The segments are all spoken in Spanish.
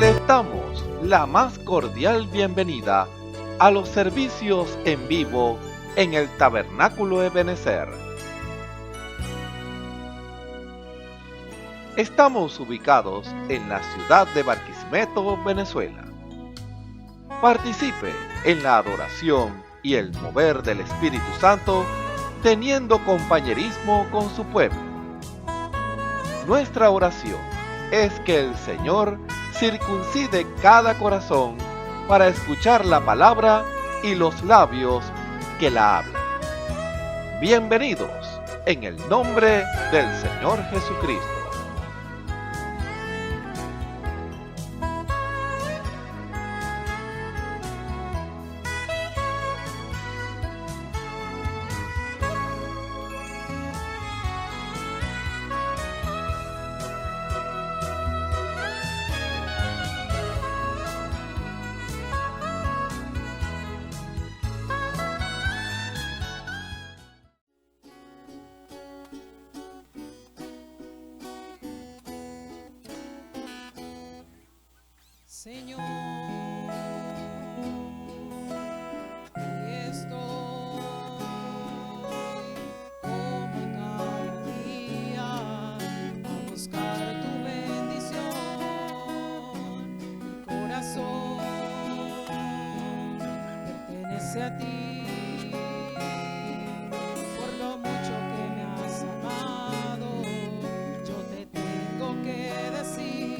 Les damos la más cordial bienvenida a los servicios en vivo en el Tabernáculo Ebenezer. Estamos ubicados en la ciudad de Barquisimeto, Venezuela. Participe en la adoración y el mover del Espíritu Santo, teniendo compañerismo con su pueblo. Nuestra oración es que el Señor circuncide cada corazón para escuchar la palabra y los labios que la hablan. Bienvenidos en el nombre del Señor Jesucristo. Señor, aquí estoy como cada día a buscar tu bendición. Mi corazón pertenece a ti, por lo mucho que me has amado, yo te tengo que decir.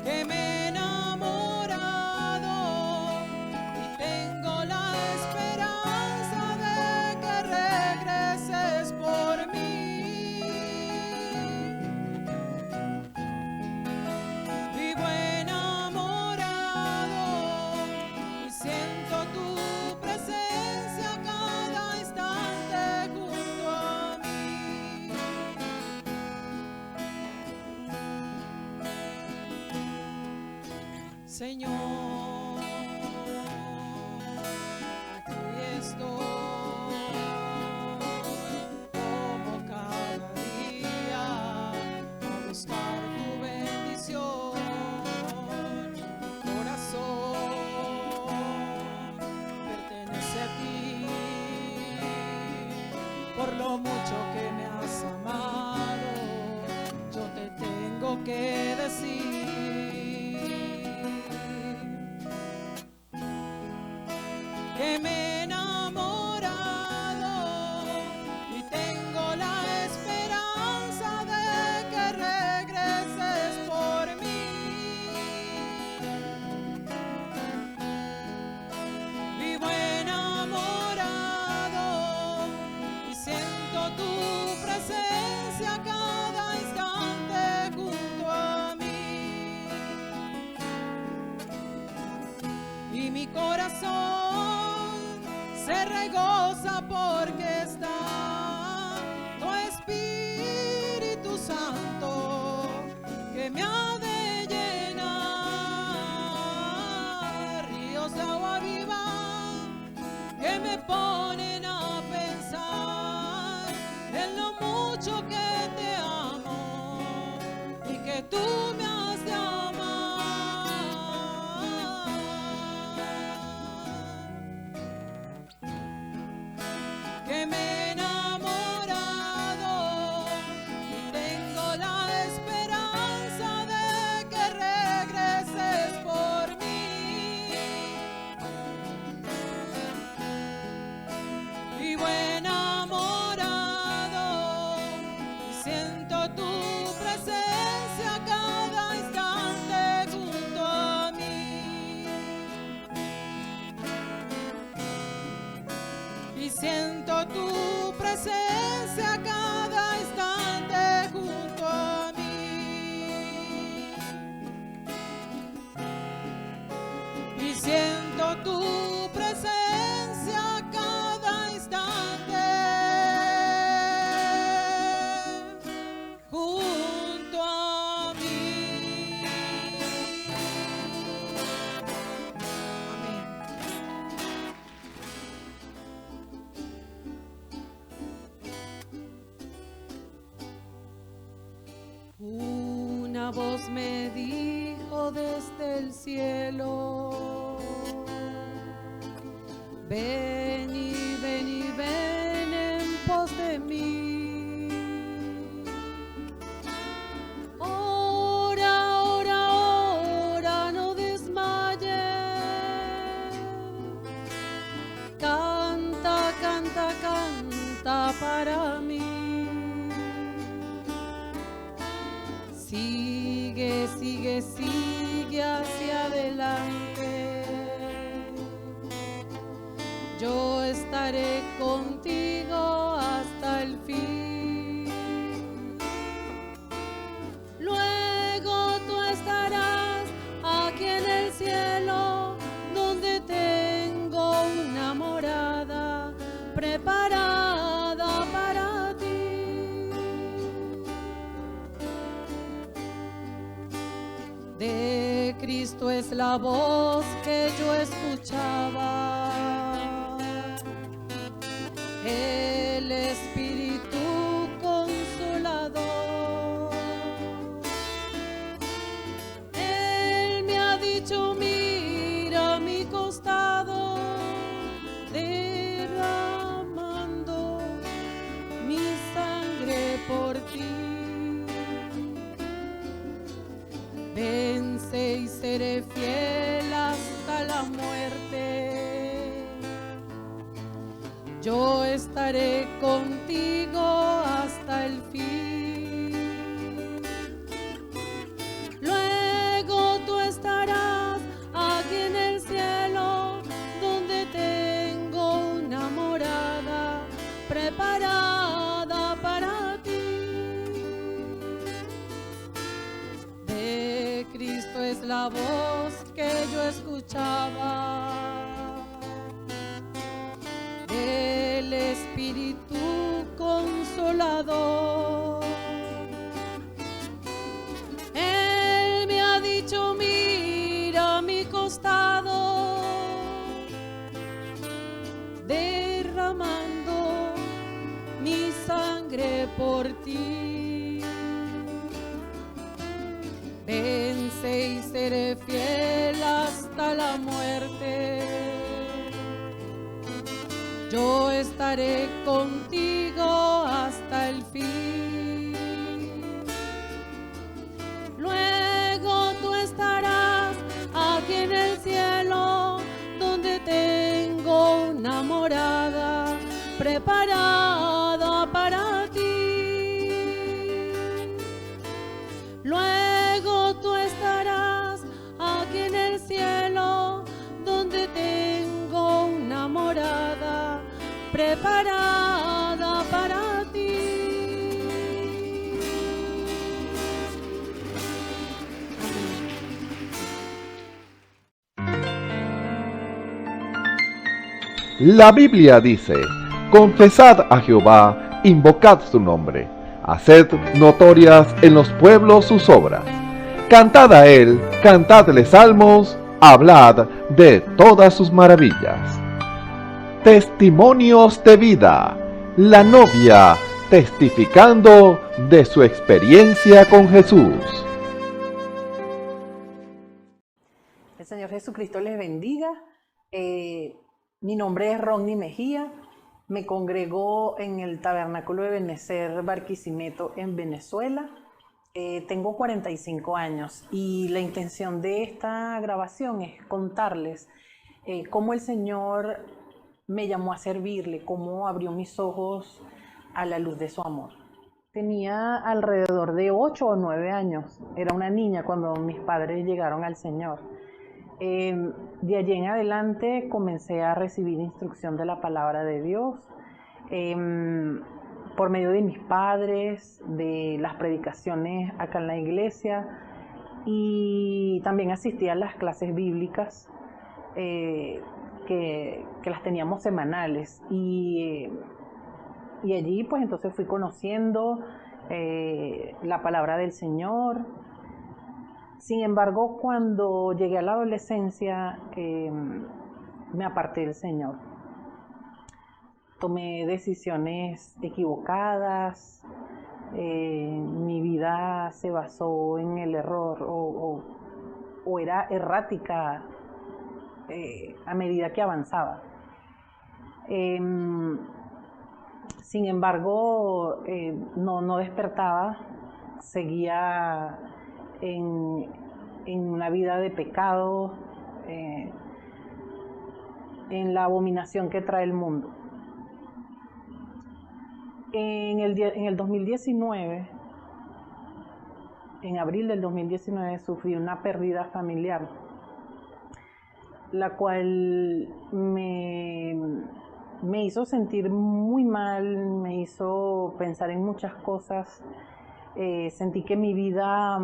Que me he enamorado y tengo la esperanza de que regreses por mí. Vivo enamorado y siento tu presencia cada instante junto a mí. Señor, aquí estoy como cada día a buscar tu bendición. Mi corazón pertenece a ti, por lo mucho que me has amado, yo te tengo que decir. Que me he enamorado y tengo la esperanza de que regreses por mí. Vivo enamorado y siento tu presencia cada instante junto a mí. Y mi corazón se regoza porque está tu Espíritu Santo que me ha de llenar. Ríos de agua viva que me ponen a pensar en lo mucho que te amo y que tú me has de amar. Que me he enamorado y tengo la esperanza de que regreses por mí. Vivo enamorado y siento tu presencia cada instante junto a mí. Y siento tu presencia cada instante junto a mí. Y siento tu presencia cada instante junto a una voz me dijo desde el cielo, ven y ven y ven en pos de mí. Ora, ora, ora, no desmayes. Canta, canta, canta para mí. Sigue, sigue, sigue hacia adelante. Yo estaré contigo hasta el fin. Luego tú estarás aquí en el cielo, donde tengo una morada preparada para ti. De Cristo es la voz que yo escuchaba, el Espíritu Consolador. Él me ha dicho, mira mi costado, derramando mi sangre por ti. Vence y seré fiel hasta la muerte. Yo estaré contigo hasta el fin. Luego tú estarás aquí en el cielo, donde tengo una morada preparada para ti. De Cristo es la voz que yo escuchaba, el Espíritu Consolador. Él me ha dicho, mira mi costado, derramando mi sangre por ti. Vence y seré fiel hasta la muerte. Yo estaré contigo hasta el fin. Luego tú estarás aquí en el cielo, donde tengo una morada preparada para ti. Luego tú estarás aquí en el cielo, donde tengo una morada preparada para ti. La Biblia dice, confesad a Jehová, invocad su nombre, haced notorias en los pueblos sus obras. Cantad a él, cantadle salmos, hablad de todas sus maravillas. Testimonios de vida, la novia testificando de su experiencia con Jesús. El Señor Jesucristo les bendiga. Mi nombre es Ronnie Mejía. Me congrego en el Tabernáculo de Benecer Barquisimeto en Venezuela. Tengo 45 años y la intención de esta grabación es contarles cómo el Señor me llamó a servirle, cómo abrió mis ojos a la luz de su amor. Tenía alrededor de 8 o 9 años. Era una niña cuando mis padres llegaron al Señor. De allí en adelante comencé a recibir instrucción de la palabra de Dios por medio de mis padres, de las predicaciones acá en la iglesia, y también asistí a las clases bíblicas que las teníamos semanales, y allí pues entonces fui conociendo la palabra del Señor. Sin embargo, cuando llegué a la adolescencia, me aparté del Señor. Tomé decisiones equivocadas, Mi vida se basó en el error o era errática a medida que avanzaba. Sin embargo, no despertaba, seguía en una vida de pecado, en la abominación que trae el mundo. En el 2019, en abril del 2019, sufrí una pérdida familiar, la cual me hizo sentir muy mal, me hizo pensar en muchas cosas. Sentí que mi vida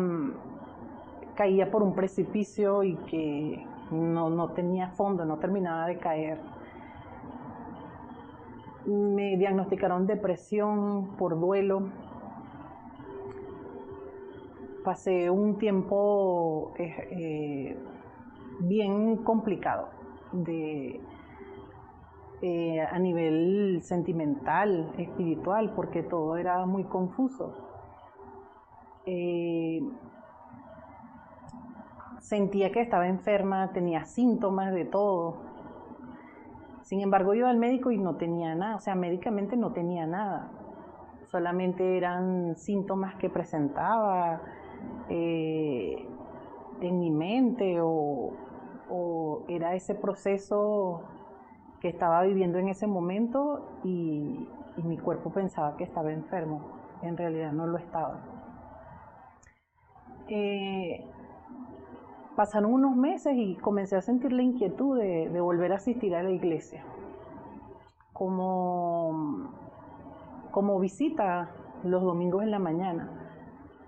caía por un precipicio y que no tenía fondo, no terminaba de caer. Me diagnosticaron depresión por duelo. Pasé un tiempo bien complicado a nivel sentimental, espiritual, porque todo era muy confuso. Sentía que estaba enferma, tenía síntomas de todo. Sin embargo, iba al médico y no tenía nada, o sea, médicamente no tenía nada. Solamente eran síntomas que presentaba en mi mente o era ese proceso que estaba viviendo en ese momento y mi cuerpo pensaba que estaba enfermo. En realidad no lo estaba. Pasaron unos meses y comencé a sentir la inquietud de volver a asistir a la iglesia como visita los domingos en la mañana.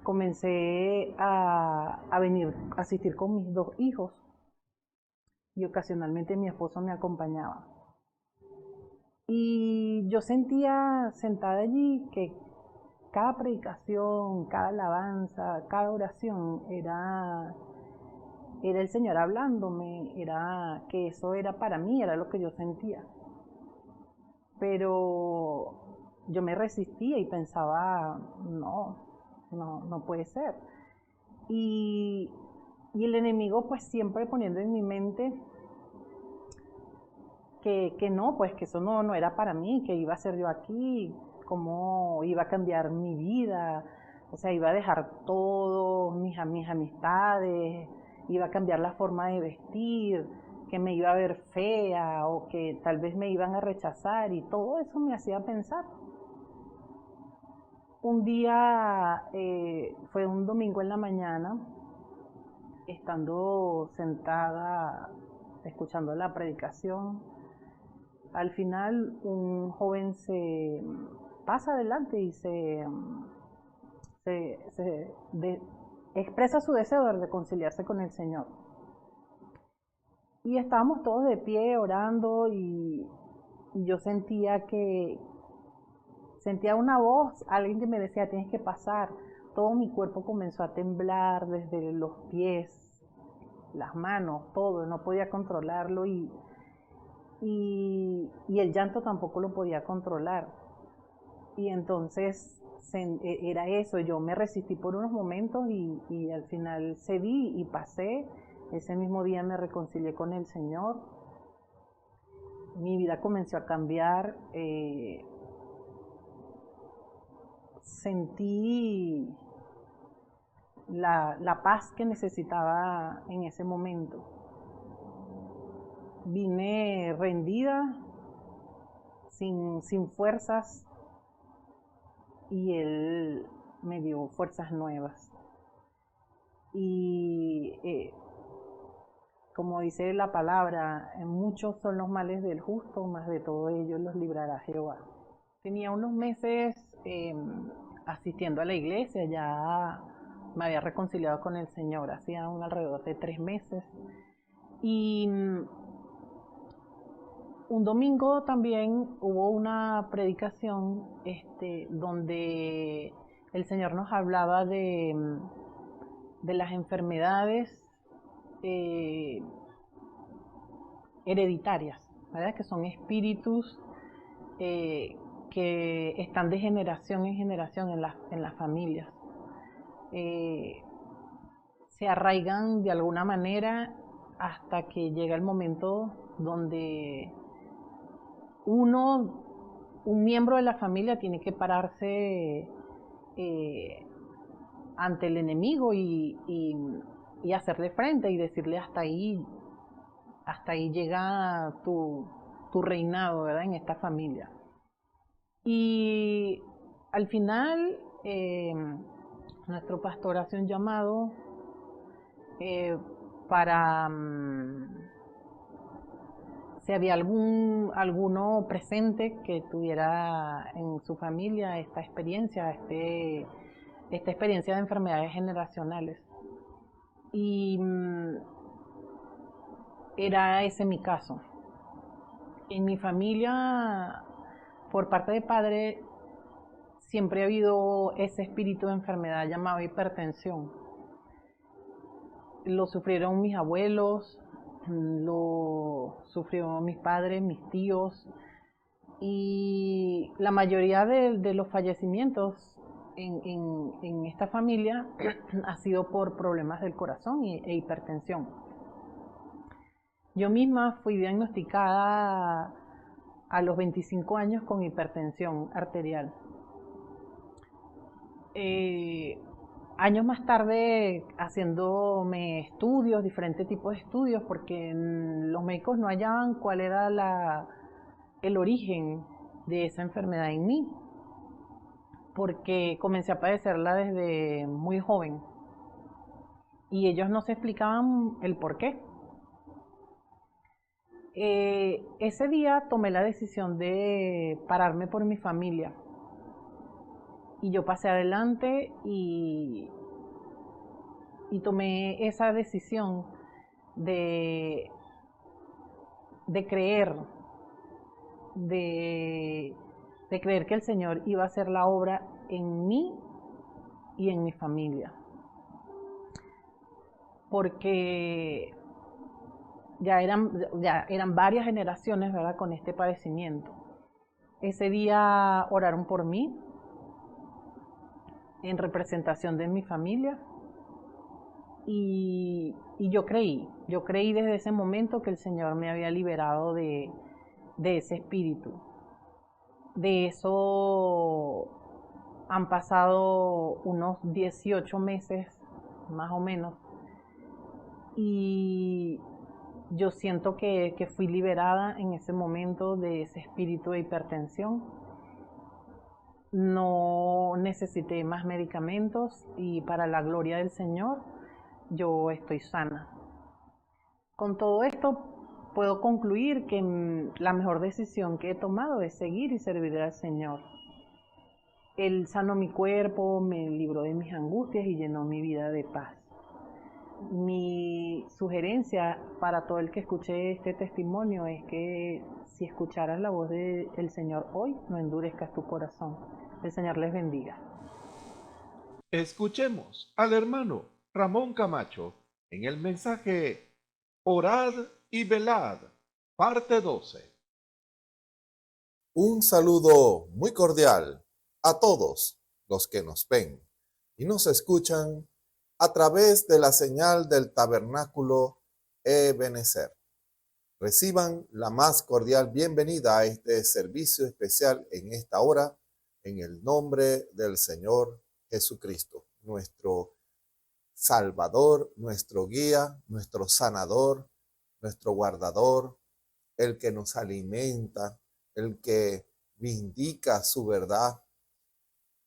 Comencé a venir a asistir con mis 2 hijos y ocasionalmente mi esposo me acompañaba. Y yo sentía sentada allí que cada predicación, cada alabanza, cada oración era el Señor hablándome, era que eso era para mí, era lo que yo sentía. Pero yo me resistía y pensaba, no puede ser. Y el enemigo pues siempre poniendo en mi mente que no, pues que eso no era para mí, que iba a ser yo aquí, cómo iba a cambiar mi vida, o sea, iba a dejar todo, mis amistades, iba a cambiar la forma de vestir, que me iba a ver fea o que tal vez me iban a rechazar y todo eso me hacía pensar. Un día, fue un domingo en la mañana, estando sentada escuchando la predicación, al final un joven se pasa adelante y expresa su deseo de reconciliarse con el Señor. Y estábamos todos de pie orando y yo sentía una voz, alguien que me decía, tienes que pasar. Todo mi cuerpo comenzó a temblar, desde los pies, las manos, todo, no podía controlarlo y el llanto tampoco lo podía controlar. Y entonces era eso, yo me resistí por unos momentos y al final cedí y pasé. Ese mismo día me reconcilié con el Señor. Mi vida comenzó a cambiar. Sentí la paz que necesitaba en ese momento. Vine rendida, sin fuerzas, y Él me dio fuerzas nuevas. Y como dice la palabra, muchos son los males del justo, mas de todo ello los librará Jehová. Tenía unos meses asistiendo a la iglesia, ya me había reconciliado con el Señor, hacía alrededor de 3 meses. Y un domingo también hubo una predicación donde el Señor nos hablaba de las enfermedades hereditarias, ¿verdad? Que son espíritus que están de generación en generación en las familias. Se arraigan de alguna manera hasta que llega el momento donde un miembro de la familia tiene que pararse ante el enemigo y hacerle frente y decirle hasta ahí llega tu reinado, ¿verdad? En esta familia. Y al final nuestro pastor hace un llamado para si había alguno presente que tuviera en su familia esta experiencia de enfermedades generacionales. Y era ese mi caso. En mi familia, por parte de padre, siempre ha habido ese espíritu de enfermedad llamado hipertensión. Lo sufrieron mis abuelos, lo sufrieron mis padres, mis tíos, y la mayoría de los fallecimientos en esta familia ha sido por problemas del corazón e hipertensión. Yo misma fui diagnosticada a los 25 años con hipertensión arterial. Años más tarde, haciéndome estudios, diferentes tipos de estudios, porque los médicos no hallaban cuál era el origen de esa enfermedad en mí, porque comencé a padecerla desde muy joven y ellos no se explicaban el por qué. Ese día tomé la decisión de pararme por mi familia y yo pasé adelante y tomé esa decisión de creer que el Señor iba a hacer la obra en mí y en mi familia, porque ya eran varias generaciones, ¿verdad?, con este padecimiento. Ese día oraron por mí en representación de mi familia y yo creí desde ese momento que el Señor me había liberado de ese espíritu. De eso han pasado unos 18 meses más o menos y yo siento que fui liberada en ese momento de ese espíritu de hipertensión. No necesité más medicamentos y para la gloria del Señor yo estoy sana. Con todo esto puedo concluir que la mejor decisión que he tomado es seguir y servir al Señor. Él sanó mi cuerpo, me libró de mis angustias y llenó mi vida de paz. Mi sugerencia para todo el que escuche este testimonio es que si escucharas la voz del Señor hoy, no endurezcas tu corazón. El Señor les bendiga. Escuchemos al hermano Ramón Camacho en el mensaje Orad y velad, parte 12. Un saludo muy cordial a todos los que nos ven y nos escuchan a través de la señal del Tabernáculo Ebenezer. Reciban la más cordial bienvenida a este servicio especial en esta hora, en el nombre del Señor Jesucristo, nuestro Salvador, nuestro guía, nuestro sanador, nuestro guardador, el que nos alimenta, el que vindica su verdad,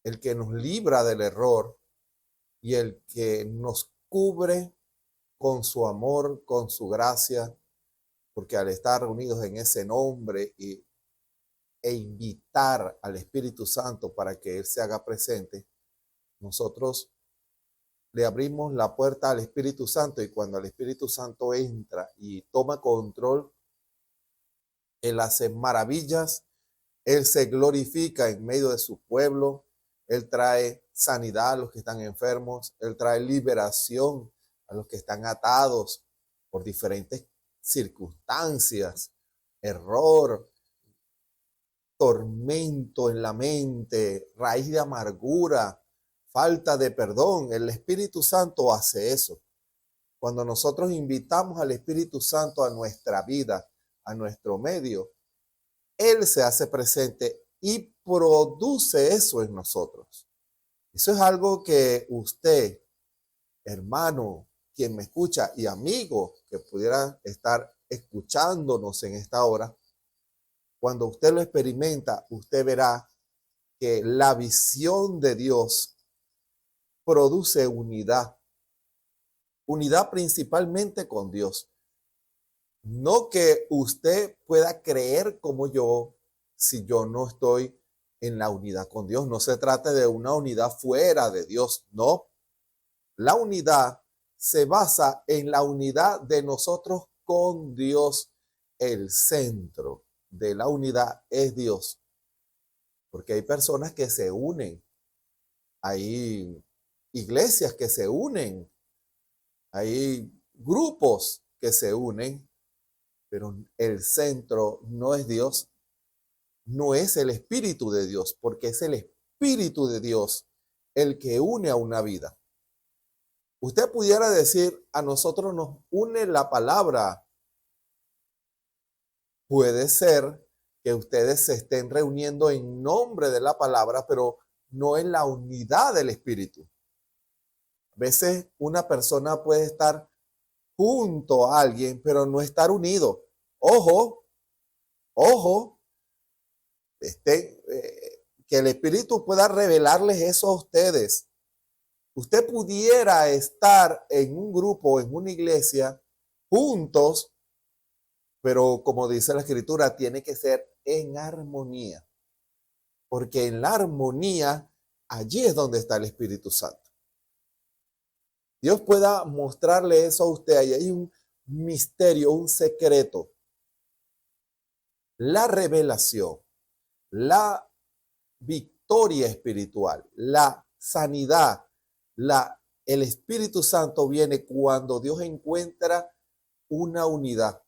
el que nos libra del error y el que nos cubre con su amor, con su gracia, porque al estar reunidos en ese nombre e invitar al Espíritu Santo para que Él se haga presente, nosotros le abrimos la puerta al Espíritu Santo y cuando el Espíritu Santo entra y toma control, Él hace maravillas, Él se glorifica en medio de su pueblo, Él trae sanidad a los que están enfermos, Él trae liberación a los que están atados por diferentes circunstancias, error, tormento en la mente, raíz de amargura, falta de perdón. El Espíritu Santo hace eso. Cuando nosotros invitamos al Espíritu Santo a nuestra vida, a nuestro medio, Él se hace presente y produce eso en nosotros. Eso es algo que usted, hermano, quien me escucha y amigo que pudiera estar escuchándonos en esta hora, cuando usted lo experimenta, usted verá que la visión de Dios produce unidad. Unidad principalmente con Dios. No que usted pueda creer como yo si yo no estoy en la unidad con Dios. No se trata de una unidad fuera de Dios, no. La unidad se basa en la unidad de nosotros con Dios. El centro de la unidad es Dios. Porque hay personas que se unen. Hay iglesias que se unen. Hay grupos que se unen. Pero el centro no es Dios. No es el Espíritu de Dios. Porque es el Espíritu de Dios el que une a una vida. Usted pudiera decir, a nosotros nos une la palabra. Puede ser que ustedes se estén reuniendo en nombre de la palabra, pero no en la unidad del Espíritu. A veces una persona puede estar junto a alguien, pero no estar unido. Ojo, ojo, que el Espíritu pueda revelarles eso a ustedes. Usted pudiera estar en un grupo, en una iglesia, juntos, pero como dice la Escritura, tiene que ser en armonía. Porque en la armonía, allí es donde está el Espíritu Santo. Dios pueda mostrarle eso a usted. Ahí hay un misterio, un secreto. La revelación, la victoria espiritual, la sanidad, el Espíritu Santo viene cuando Dios encuentra una unidad,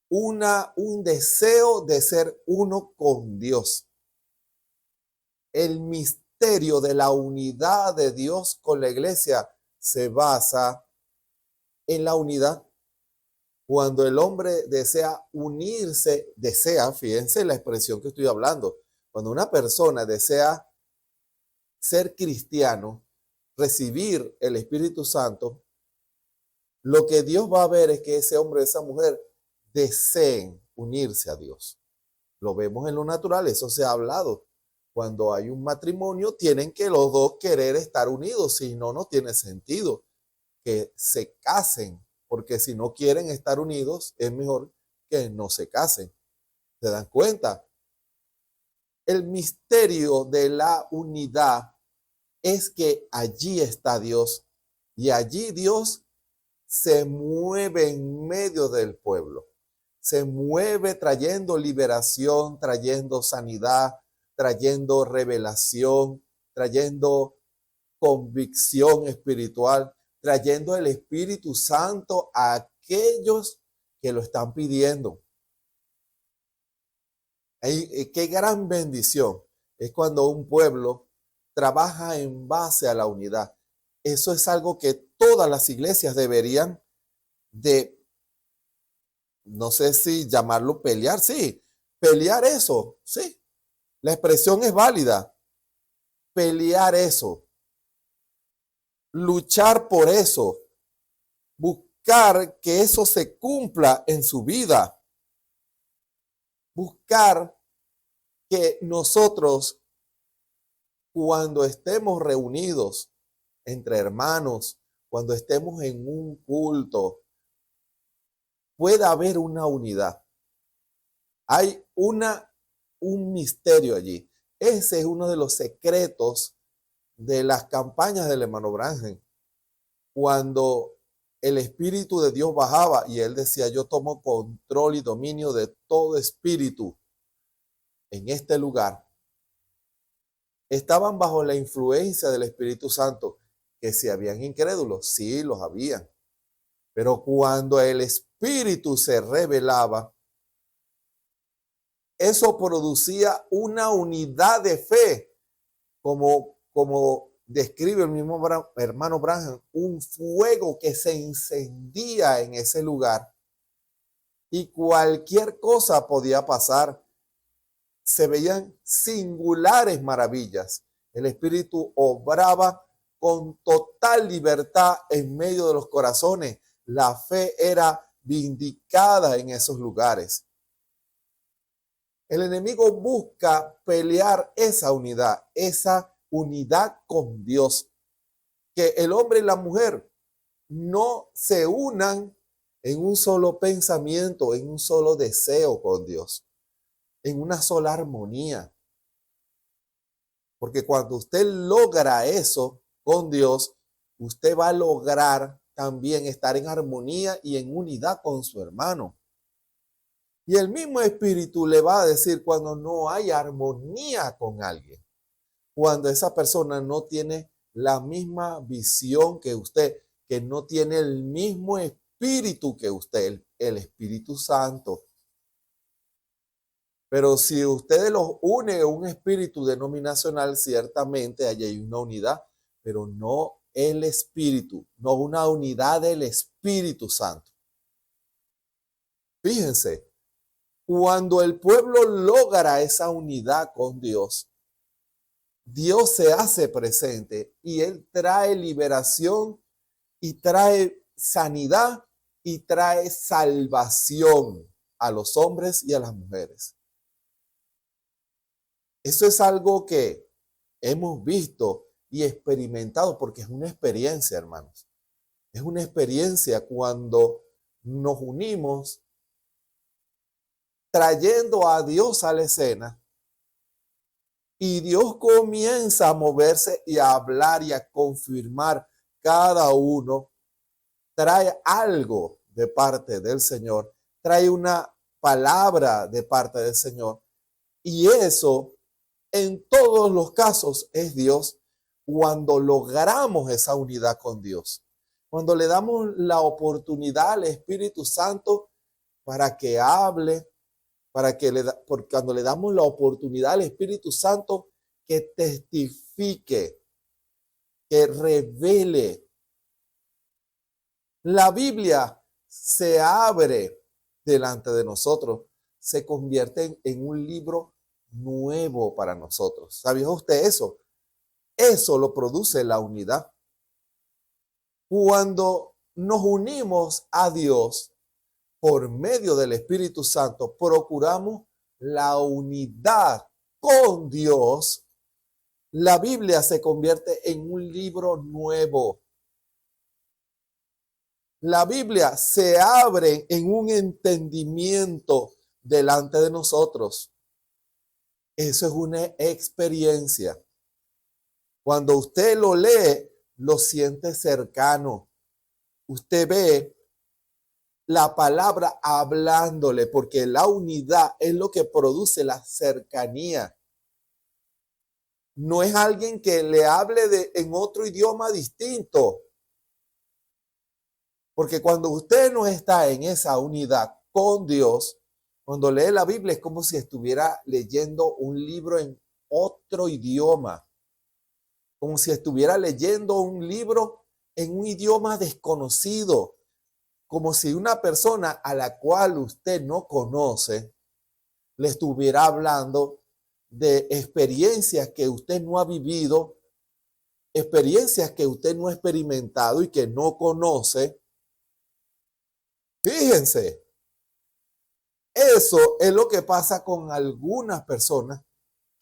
un deseo de ser uno con Dios. El misterio de la unidad de Dios con la iglesia se basa en la unidad. Cuando el hombre desea unirse, fíjense la expresión que estoy hablando, cuando una persona desea ser cristiano, recibir el Espíritu Santo, lo que Dios va a ver es que ese hombre, esa mujer deseen unirse a Dios. Lo vemos en lo natural, eso se ha hablado. Cuando hay un matrimonio, tienen que los dos querer estar unidos, si no, no tiene sentido que se casen, porque si no quieren estar unidos, es mejor que no se casen. ¿Se dan cuenta? El misterio de la unidad es que allí está Dios y allí Dios se mueve en medio del pueblo. Se mueve trayendo liberación, trayendo sanidad, trayendo revelación, trayendo convicción espiritual, trayendo el Espíritu Santo a aquellos que lo están pidiendo. Qué gran bendición es cuando un pueblo trabaja en base a la unidad. Eso es algo que todas las iglesias deberían de, no sé si llamarlo pelear, sí, pelear eso, sí. La expresión es válida. Pelear eso. Luchar por eso. Buscar que eso se cumpla en su vida. Buscar que nosotros, cuando estemos reunidos entre hermanos, cuando estemos en un culto, pueda haber una unidad. Hay un misterio allí. Ese es uno de los secretos de las campañas del hermano Branham. Cuando el Espíritu de Dios bajaba y él decía, yo tomo control y dominio de todo espíritu en este lugar. Estaban bajo la influencia del Espíritu Santo. Que si habían incrédulos, sí los habían. Pero cuando el Espíritu se revelaba, eso producía una unidad de fe, como describe el mismo hermano Branham, un fuego que se encendía en ese lugar y cualquier cosa podía pasar. Se veían singulares maravillas. El Espíritu obraba con total libertad en medio de los corazones. La fe era vindicada en esos lugares. El enemigo busca pelear esa unidad con Dios. Que el hombre y la mujer no se unan en un solo pensamiento, en un solo deseo con Dios, en una sola armonía. Porque cuando usted logra eso con Dios, usted va a lograr también estar en armonía y en unidad con su hermano. Y el mismo Espíritu le va a decir cuando no hay armonía con alguien, cuando esa persona no tiene la misma visión que usted, que no tiene el mismo espíritu que usted, el Espíritu Santo. Pero si ustedes los une en un espíritu denominacional, ciertamente allí hay una unidad, pero no el espíritu, no una unidad del Espíritu Santo. Fíjense, cuando el pueblo logra esa unidad con Dios, Dios se hace presente y Él trae liberación y trae sanidad y trae salvación a los hombres y a las mujeres. Eso es algo que hemos visto y experimentado porque es una experiencia, hermanos. Es una experiencia cuando nos unimos trayendo a Dios a la escena y Dios comienza a moverse y a hablar y a confirmar. Cada uno trae algo de parte del Señor, trae una palabra de parte del Señor y eso en todos los casos es Dios cuando logramos esa unidad con Dios. Cuando le damos la oportunidad al Espíritu Santo para que hable, cuando le damos la oportunidad al Espíritu Santo que testifique, que revele. La Biblia se abre delante de nosotros, se convierte en un libro nuevo para nosotros. ¿Sabía usted eso? Eso lo produce la unidad. Cuando nos unimos a Dios por medio del Espíritu Santo, procuramos la unidad con Dios. La Biblia se convierte en un libro nuevo. La Biblia se abre en un entendimiento delante de nosotros. Eso es una experiencia. Cuando usted lo lee, lo siente cercano. Usted ve la palabra hablándole, porque la unidad es lo que produce la cercanía. No es alguien que le hable en otro idioma distinto. Porque cuando usted no está en esa unidad con Dios, cuando lee la Biblia es como si estuviera leyendo un libro en otro idioma. Como si estuviera leyendo un libro en un idioma desconocido. Como si una persona a la cual usted no conoce le estuviera hablando de experiencias que usted no ha vivido, experiencias que usted no ha experimentado y que no conoce. Fíjense, eso es lo que pasa con algunas personas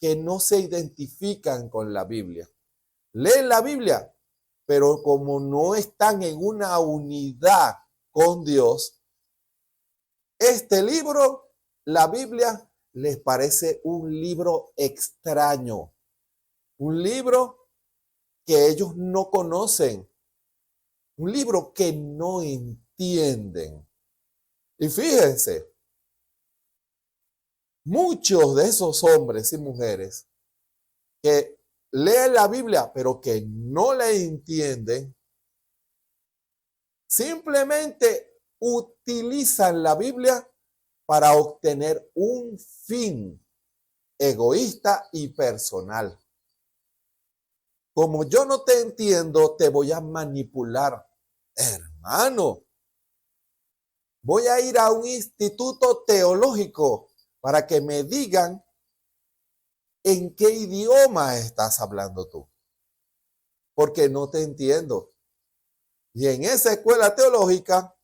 que no se identifican con la Biblia. Leen la Biblia, pero como no están en una unidad con Dios, este libro, la Biblia, les parece un libro extraño, un libro que ellos no conocen, un libro que no entienden. Y fíjense, muchos de esos hombres y mujeres que leen la Biblia, pero que no la entienden, simplemente utilizan la Biblia para obtener un fin egoísta y personal. Como yo no te entiendo, te voy a manipular. Hermano, voy a ir a un instituto teológico para que me digan en qué idioma estás hablando tú, porque no te entiendo. Y en esa escuela teológica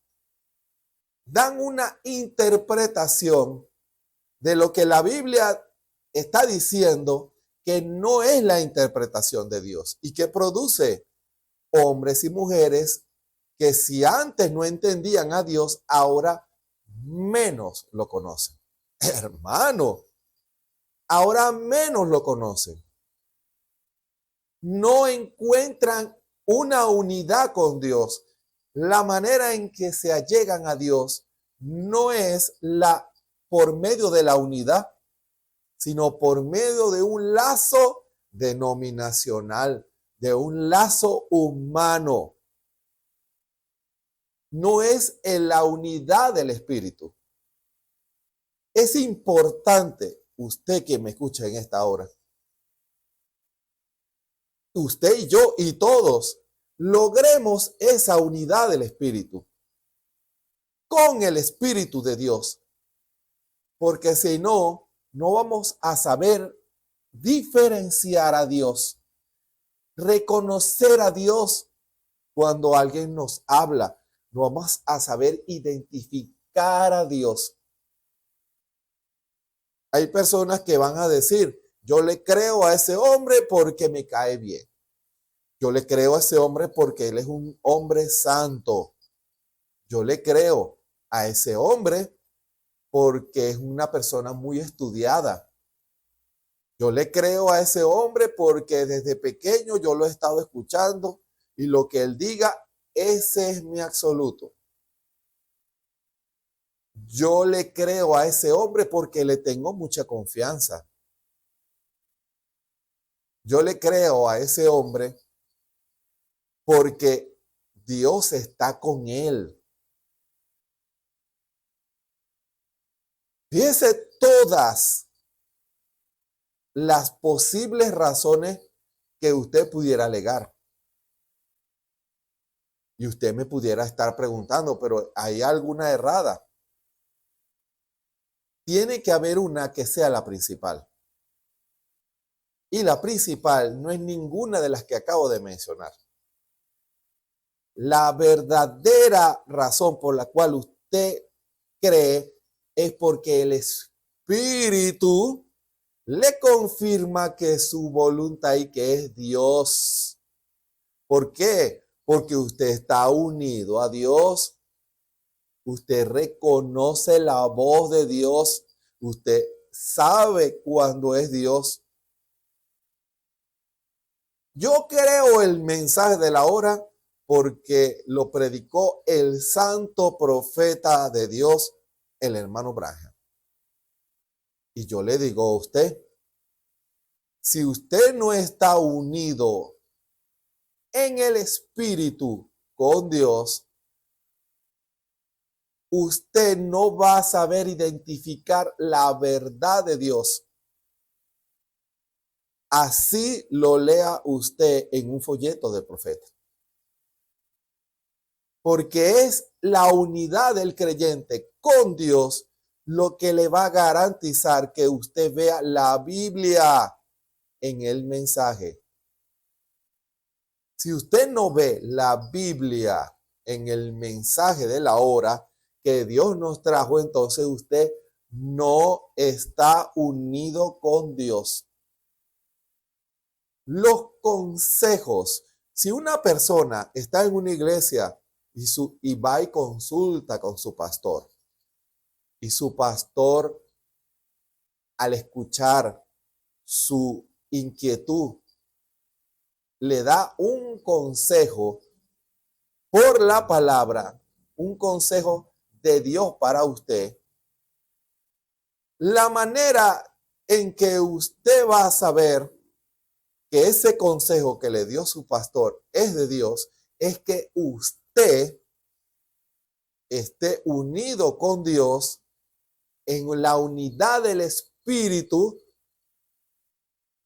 dan una interpretación de lo que la Biblia está diciendo, que no es la interpretación de Dios y que produce hombres y mujeres que si antes no entendían a Dios, ahora menos lo conocen. Hermano, ahora menos lo conocen. No encuentran una unidad con Dios. La manera en que se allegan a Dios no es por medio de la unidad, sino por medio de un lazo denominacional, de un lazo humano. No es en la unidad del Espíritu. Es importante, usted que me escucha en esta hora, usted y yo y todos, logremos esa unidad del Espíritu con el Espíritu de Dios. Porque si no, no vamos a saber diferenciar a Dios, reconocer a Dios cuando alguien nos habla. No vamos a saber identificar a Dios. Hay personas que van a decir, yo le creo a ese hombre porque me cae bien. Yo le creo a ese hombre porque él es un hombre santo. Yo le creo a ese hombre porque es una persona muy estudiada. Yo le creo a ese hombre porque desde pequeño yo lo he estado escuchando y lo que él diga, ese es mi absoluto. Yo le creo a ese hombre porque le tengo mucha confianza. Yo le creo a ese hombre porque Dios está con él. Fíjese todas las posibles razones que usted pudiera alegar. Y usted me pudiera estar preguntando, pero ¿hay alguna errada? Tiene que haber una que sea la principal. Y la principal no es ninguna de las que acabo de mencionar. La verdadera razón por la cual usted cree es porque el Espíritu le confirma que es su voluntad y que es Dios. ¿Por qué? Porque usted está unido a Dios. Usted reconoce la voz de Dios. Usted sabe cuándo es Dios. Yo creo el mensaje de la hora porque lo predicó el santo profeta de Dios, el hermano Branham. Y yo le digo a usted, si usted no está unido en el Espíritu con Dios, usted no va a saber identificar la verdad de Dios. Así lo lea usted en un folleto del profeta. Porque es la unidad del creyente con Dios lo que le va a garantizar que usted vea la Biblia en el mensaje. Si usted no ve la Biblia en el mensaje de la hora que Dios nos trajo, entonces usted no está unido con Dios. Los consejos. Si una persona está en una iglesia y va y consulta con su pastor, y su pastor, al escuchar su inquietud, le da un consejo por la palabra, un consejo de Dios para usted, la manera en que usted va a saber que ese consejo que le dio su pastor es de Dios, es que usted esté unido con Dios en la unidad del Espíritu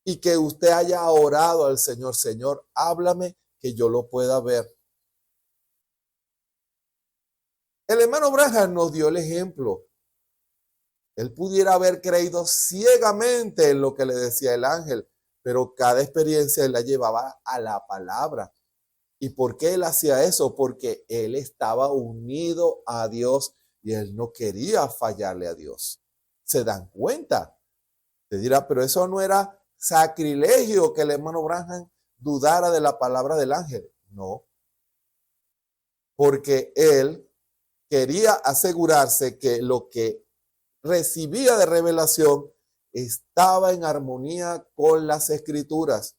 y que usted haya orado al Señor, Señor, háblame que yo lo pueda ver. El hermano Branham nos dio el ejemplo. Él pudiera haber creído ciegamente en lo que le decía el ángel, pero cada experiencia él la llevaba a la palabra. ¿Y por qué él hacía eso? Porque él estaba unido a Dios y él no quería fallarle a Dios. ¿Se dan cuenta? Te dirá, pero eso no era sacrilegio que el hermano Branham dudara de la palabra del ángel. No, porque él quería asegurarse que lo que recibía de revelación estaba en armonía con las escrituras.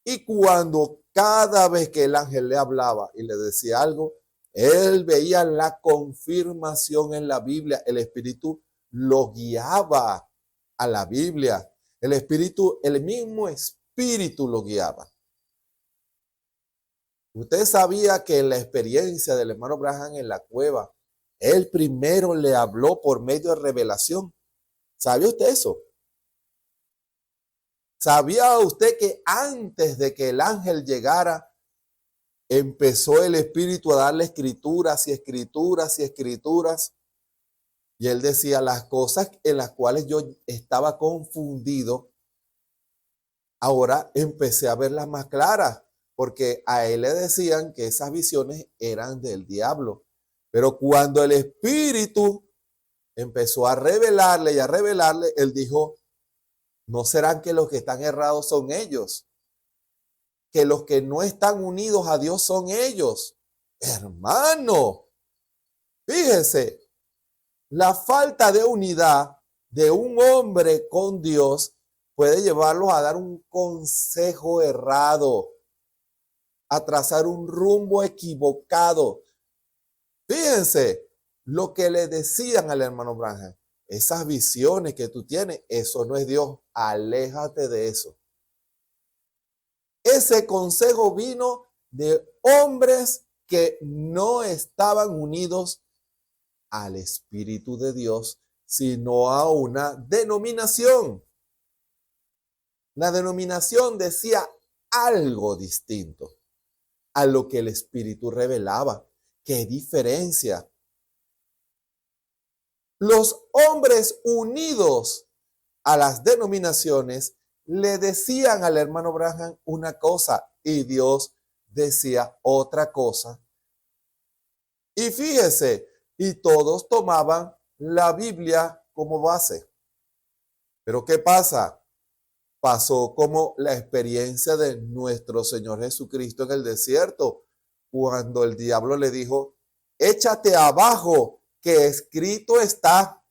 Y cuando cada vez que el ángel le hablaba y le decía algo, él veía la confirmación en la Biblia. El Espíritu lo guiaba a la Biblia. El mismo Espíritu lo guiaba. Usted sabía que en la experiencia del hermano Branham en la cueva, él primero le habló por medio de revelación. ¿Sabía usted eso? ¿Sabía usted que antes de que el ángel llegara, empezó el Espíritu a darle escrituras y escrituras y escrituras? Y él decía, las cosas en las cuales yo estaba confundido, ahora empecé a verlas más claras, porque a él le decían que esas visiones eran del diablo. Pero cuando el Espíritu empezó a revelarle y a revelarle, él dijo, ¿no serán que los que están errados son ellos? Que los que no están unidos a Dios son ellos. Hermano, fíjese, la falta de unidad de un hombre con Dios puede llevarlos a dar un consejo errado, a trazar un rumbo equivocado. Fíjense lo que le decían al hermano Branham. Esas visiones que tú tienes, eso no es Dios. Aléjate de eso. Ese consejo vino de hombres que no estaban unidos al Espíritu de Dios, sino a una denominación. La denominación decía algo distinto a lo que el Espíritu revelaba. ¿Qué diferencia? Los hombres unidos a las denominaciones le decían al hermano Branham una cosa y Dios decía otra cosa. Y fíjese, y todos tomaban la Biblia como base. Pero ¿qué pasa? Pasó como la experiencia de nuestro Señor Jesucristo en el desierto, cuando el diablo le dijo, échate abajo, que escrito está,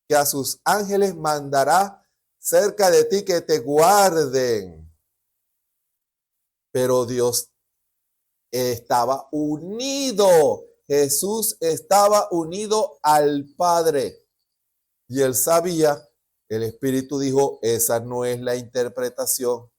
que a sus ángeles mandará cerca de ti que te guarden. Pero Dios estaba unido, Jesús estaba unido al Padre. Y él sabía, el Espíritu dijo, esa no es la interpretación.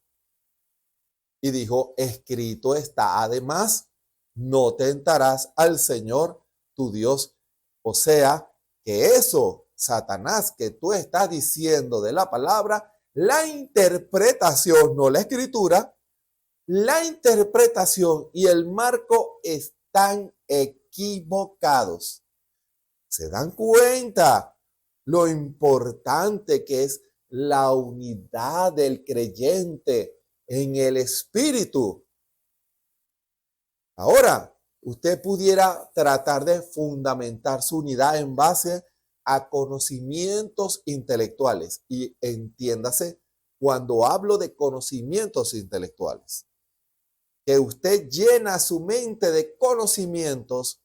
Y dijo, escrito está, además, no tentarás al Señor tu Dios. O sea, que eso, Satanás, que tú estás diciendo de la palabra, la interpretación, no la escritura, la interpretación y el marco están equivocados. ¿Se dan cuenta lo importante que es la unidad del creyente en el Espíritu? Ahora, usted pudiera tratar de fundamentar su unidad en base a conocimientos intelectuales. Y entiéndase, cuando hablo de conocimientos intelectuales, que usted llena su mente de conocimientos,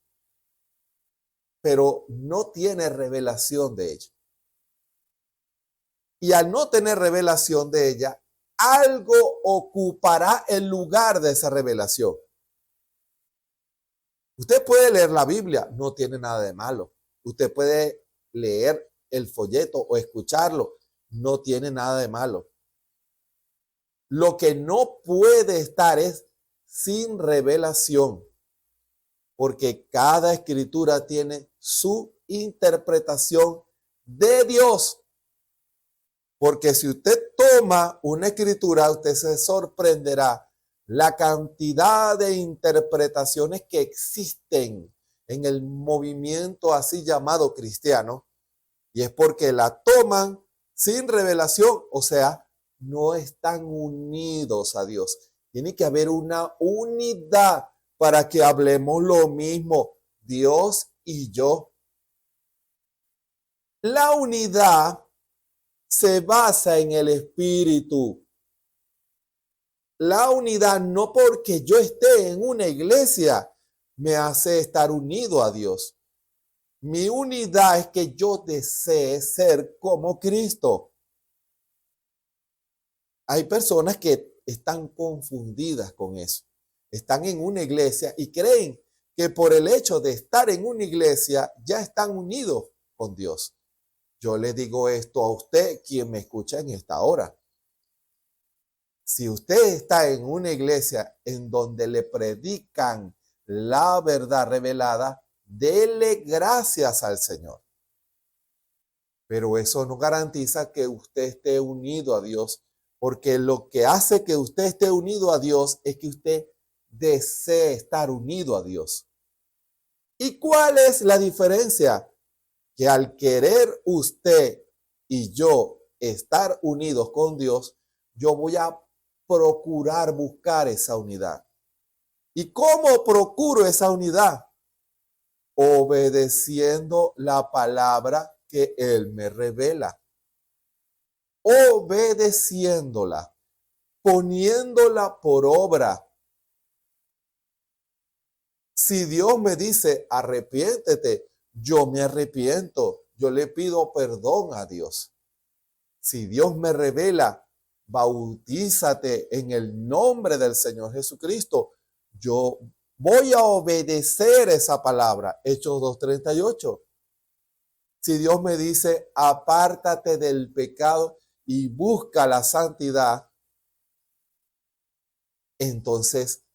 pero no tiene revelación de ella. Y al no tener revelación de ella, algo ocupará el lugar de esa revelación. Usted puede leer la Biblia, no tiene nada de malo. Usted puede leer el folleto o escucharlo, no tiene nada de malo. Lo que no puede estar es sin revelación, porque cada escritura tiene su interpretación de Dios. Porque si usted toma una escritura, usted se sorprenderá la cantidad de interpretaciones que existen en el movimiento así llamado cristiano, y es porque la toman sin revelación, o sea, no están unidos a Dios. Tiene que haber una unidad para que hablemos lo mismo, Dios y yo. La unidad se basa en el Espíritu. La unidad no porque yo esté en una iglesia me hace estar unido a Dios. Mi unidad es que yo desee ser como Cristo. Hay personas que están confundidas con eso. Están en una iglesia y creen que por el hecho de estar en una iglesia ya están unidos con Dios. Yo le digo esto a usted, quien me escucha en esta hora. Si usted está en una iglesia en donde le predican la verdad revelada, dele gracias al Señor. Pero eso no garantiza que usted esté unido a Dios, porque lo que hace que usted esté unido a Dios es que usted desee estar unido a Dios. ¿Y cuál es la diferencia? Que al querer usted y yo estar unidos con Dios, yo voy a procurar buscar esa unidad. ¿Y cómo procuro esa unidad? Obedeciendo la palabra que Él me revela. Obedeciéndola, poniéndola por obra. Si Dios me dice, arrepiéntete, yo me arrepiento. Yo le pido perdón a Dios. Si Dios me revela, bautízate en el nombre del Señor Jesucristo, yo voy a obedecer esa palabra. Hechos 2:38. Si Dios me dice, apártate del pecado y busca la santidad, entonces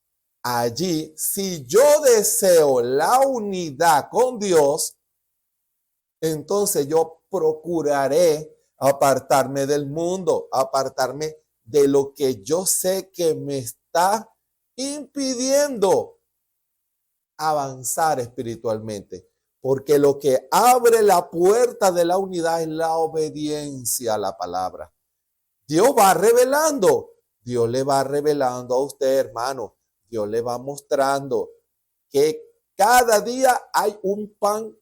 allí, si yo deseo la unidad con Dios, entonces yo procuraré apartarme del mundo, apartarme de lo que yo sé que me está impidiendo avanzar espiritualmente. Porque lo que abre la puerta de la unidad es la obediencia a la palabra. Dios va revelando. Dios le va revelando a usted, hermano. Dios le va mostrando que cada día hay un pan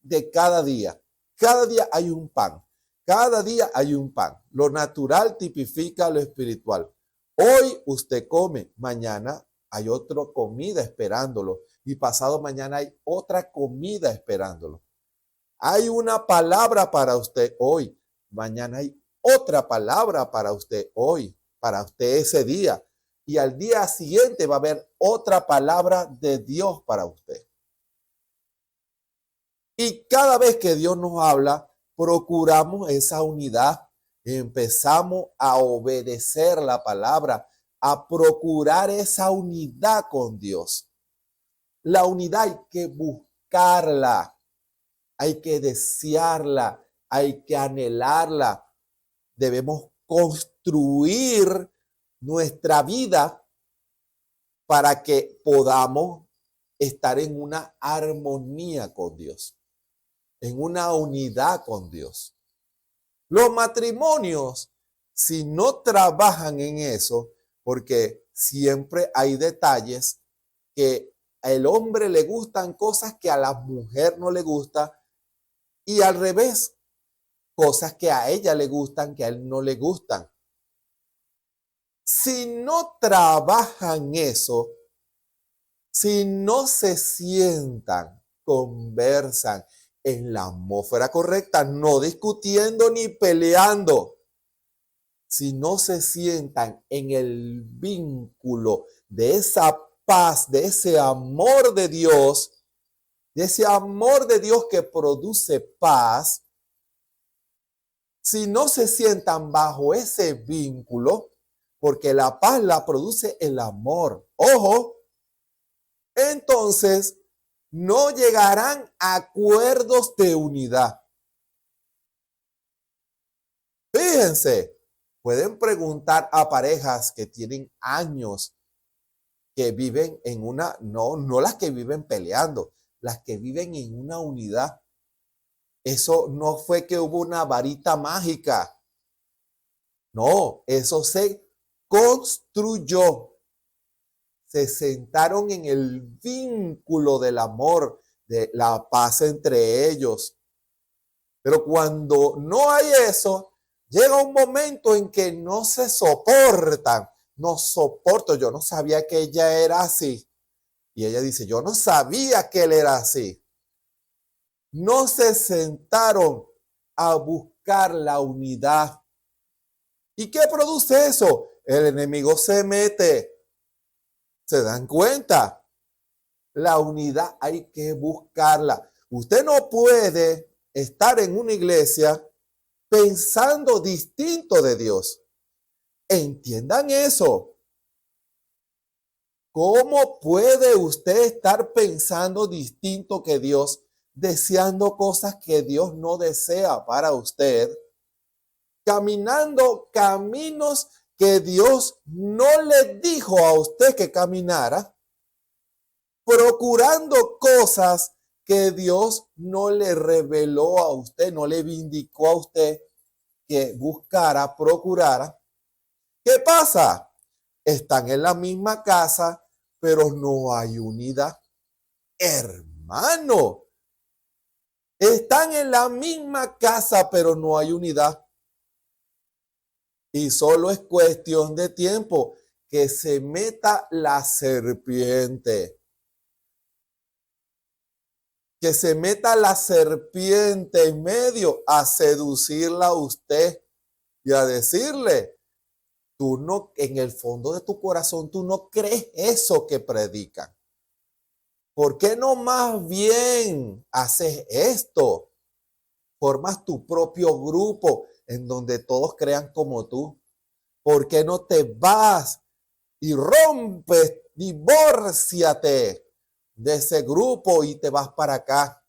de cada día. Cada día hay un pan. Cada día hay un pan. Lo natural tipifica lo espiritual. Hoy usted come, mañana hay otra comida esperándolo. Y pasado mañana hay otra comida esperándolo. Hay una palabra para usted hoy. Mañana hay otra palabra para usted hoy, para usted ese día. Y al día siguiente va a haber otra palabra de Dios para usted. Y cada vez que Dios nos habla, procuramos esa unidad. Empezamos a obedecer la palabra, a procurar esa unidad con Dios. La unidad hay que buscarla, hay que desearla, hay que anhelarla. Debemos construir nuestra vida para que podamos estar en una armonía con Dios, en una unidad con Dios. Los matrimonios, si no trabajan en eso, porque siempre hay detalles que al hombre le gustan cosas que a la mujer no le gusta y al revés, cosas que a ella le gustan que a él no le gustan. Si no trabajan eso, si no se sientan, conversan en la atmósfera correcta, no discutiendo ni peleando, si no se sientan en el vínculo de esa paz, de ese amor de Dios que produce paz, si no se sientan bajo ese vínculo, porque la paz la produce el amor. Ojo, entonces no llegarán a acuerdos de unidad. Fíjense, pueden preguntar a parejas que tienen años que viven en una, no las que viven peleando, las que viven en una unidad. Eso no fue que hubo una varita mágica. No, eso se construyó. Se sentaron en el vínculo del amor, de la paz entre ellos. Pero cuando no hay eso, llega un momento en que no se soportan. No soporto, yo no sabía que ella era así. Y ella dice, yo no sabía que él era así. No se sentaron a buscar la unidad. ¿Y qué produce eso? El enemigo se mete. ¿Se dan cuenta? La unidad hay que buscarla. Usted no puede estar en una iglesia pensando distinto de Dios. Entiendan eso. ¿Cómo puede usted estar pensando distinto que Dios, deseando cosas que Dios no desea para usted, caminando caminos que Dios no le dijo a usted que caminara, procurando cosas que Dios no le reveló a usted, no le vindicó a usted que buscara, procurara? ¿Qué pasa? Están en la misma casa, pero no hay unidad. Hermano, están en la misma casa, pero no hay unidad. Y solo es cuestión de tiempo que se meta la serpiente. Que se meta la serpiente en medio a seducirla a usted y a decirle, tú no, en el fondo de tu corazón, tú no crees eso que predican. ¿Por qué no más bien haces esto? Formas tu propio grupo en donde todos crean como tú. ¿Por qué no te vas y rompes, divórciate de ese grupo y te vas para acá?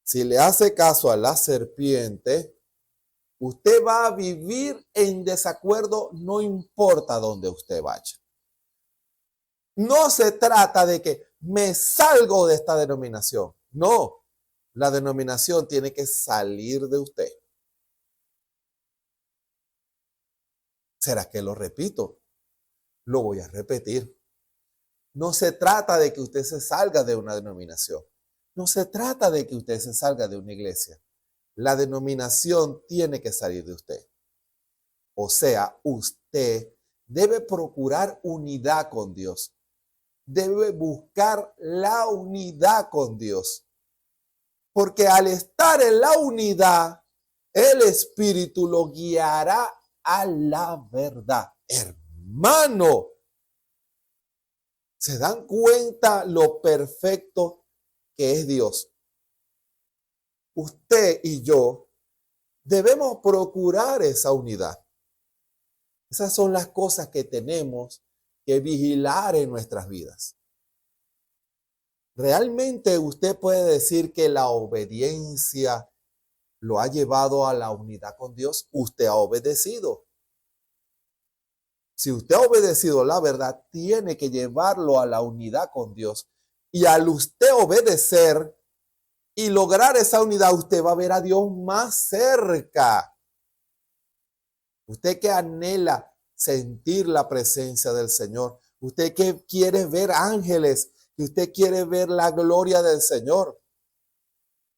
Si le hace caso a la serpiente, usted va a vivir en desacuerdo, no importa dónde usted vaya. No se trata de que me salgo de esta denominación. No, la denominación tiene que salir de usted. ¿Será que lo repito? Lo voy a repetir. No se trata de que usted se salga de una denominación. No se trata de que usted se salga de una iglesia. La denominación tiene que salir de usted. O sea, usted debe procurar unidad con Dios. Debe buscar la unidad con Dios. Porque al estar en la unidad, el Espíritu lo guiará a la verdad. Hermano, ¿se dan cuenta lo perfecto que es Dios? Usted y yo debemos procurar esa unidad. Esas son las cosas que tenemos que vigilar en nuestras vidas. ¿Realmente usted puede decir que la obediencia lo ha llevado a la unidad con Dios? Usted ha obedecido. Si usted ha obedecido la verdad, tiene que llevarlo a la unidad con Dios. Y al usted obedecer y lograr esa unidad, usted va a ver a Dios más cerca. Usted que anhela sentir la presencia del Señor, usted que quiere ver ángeles, que usted quiere ver la gloria del Señor,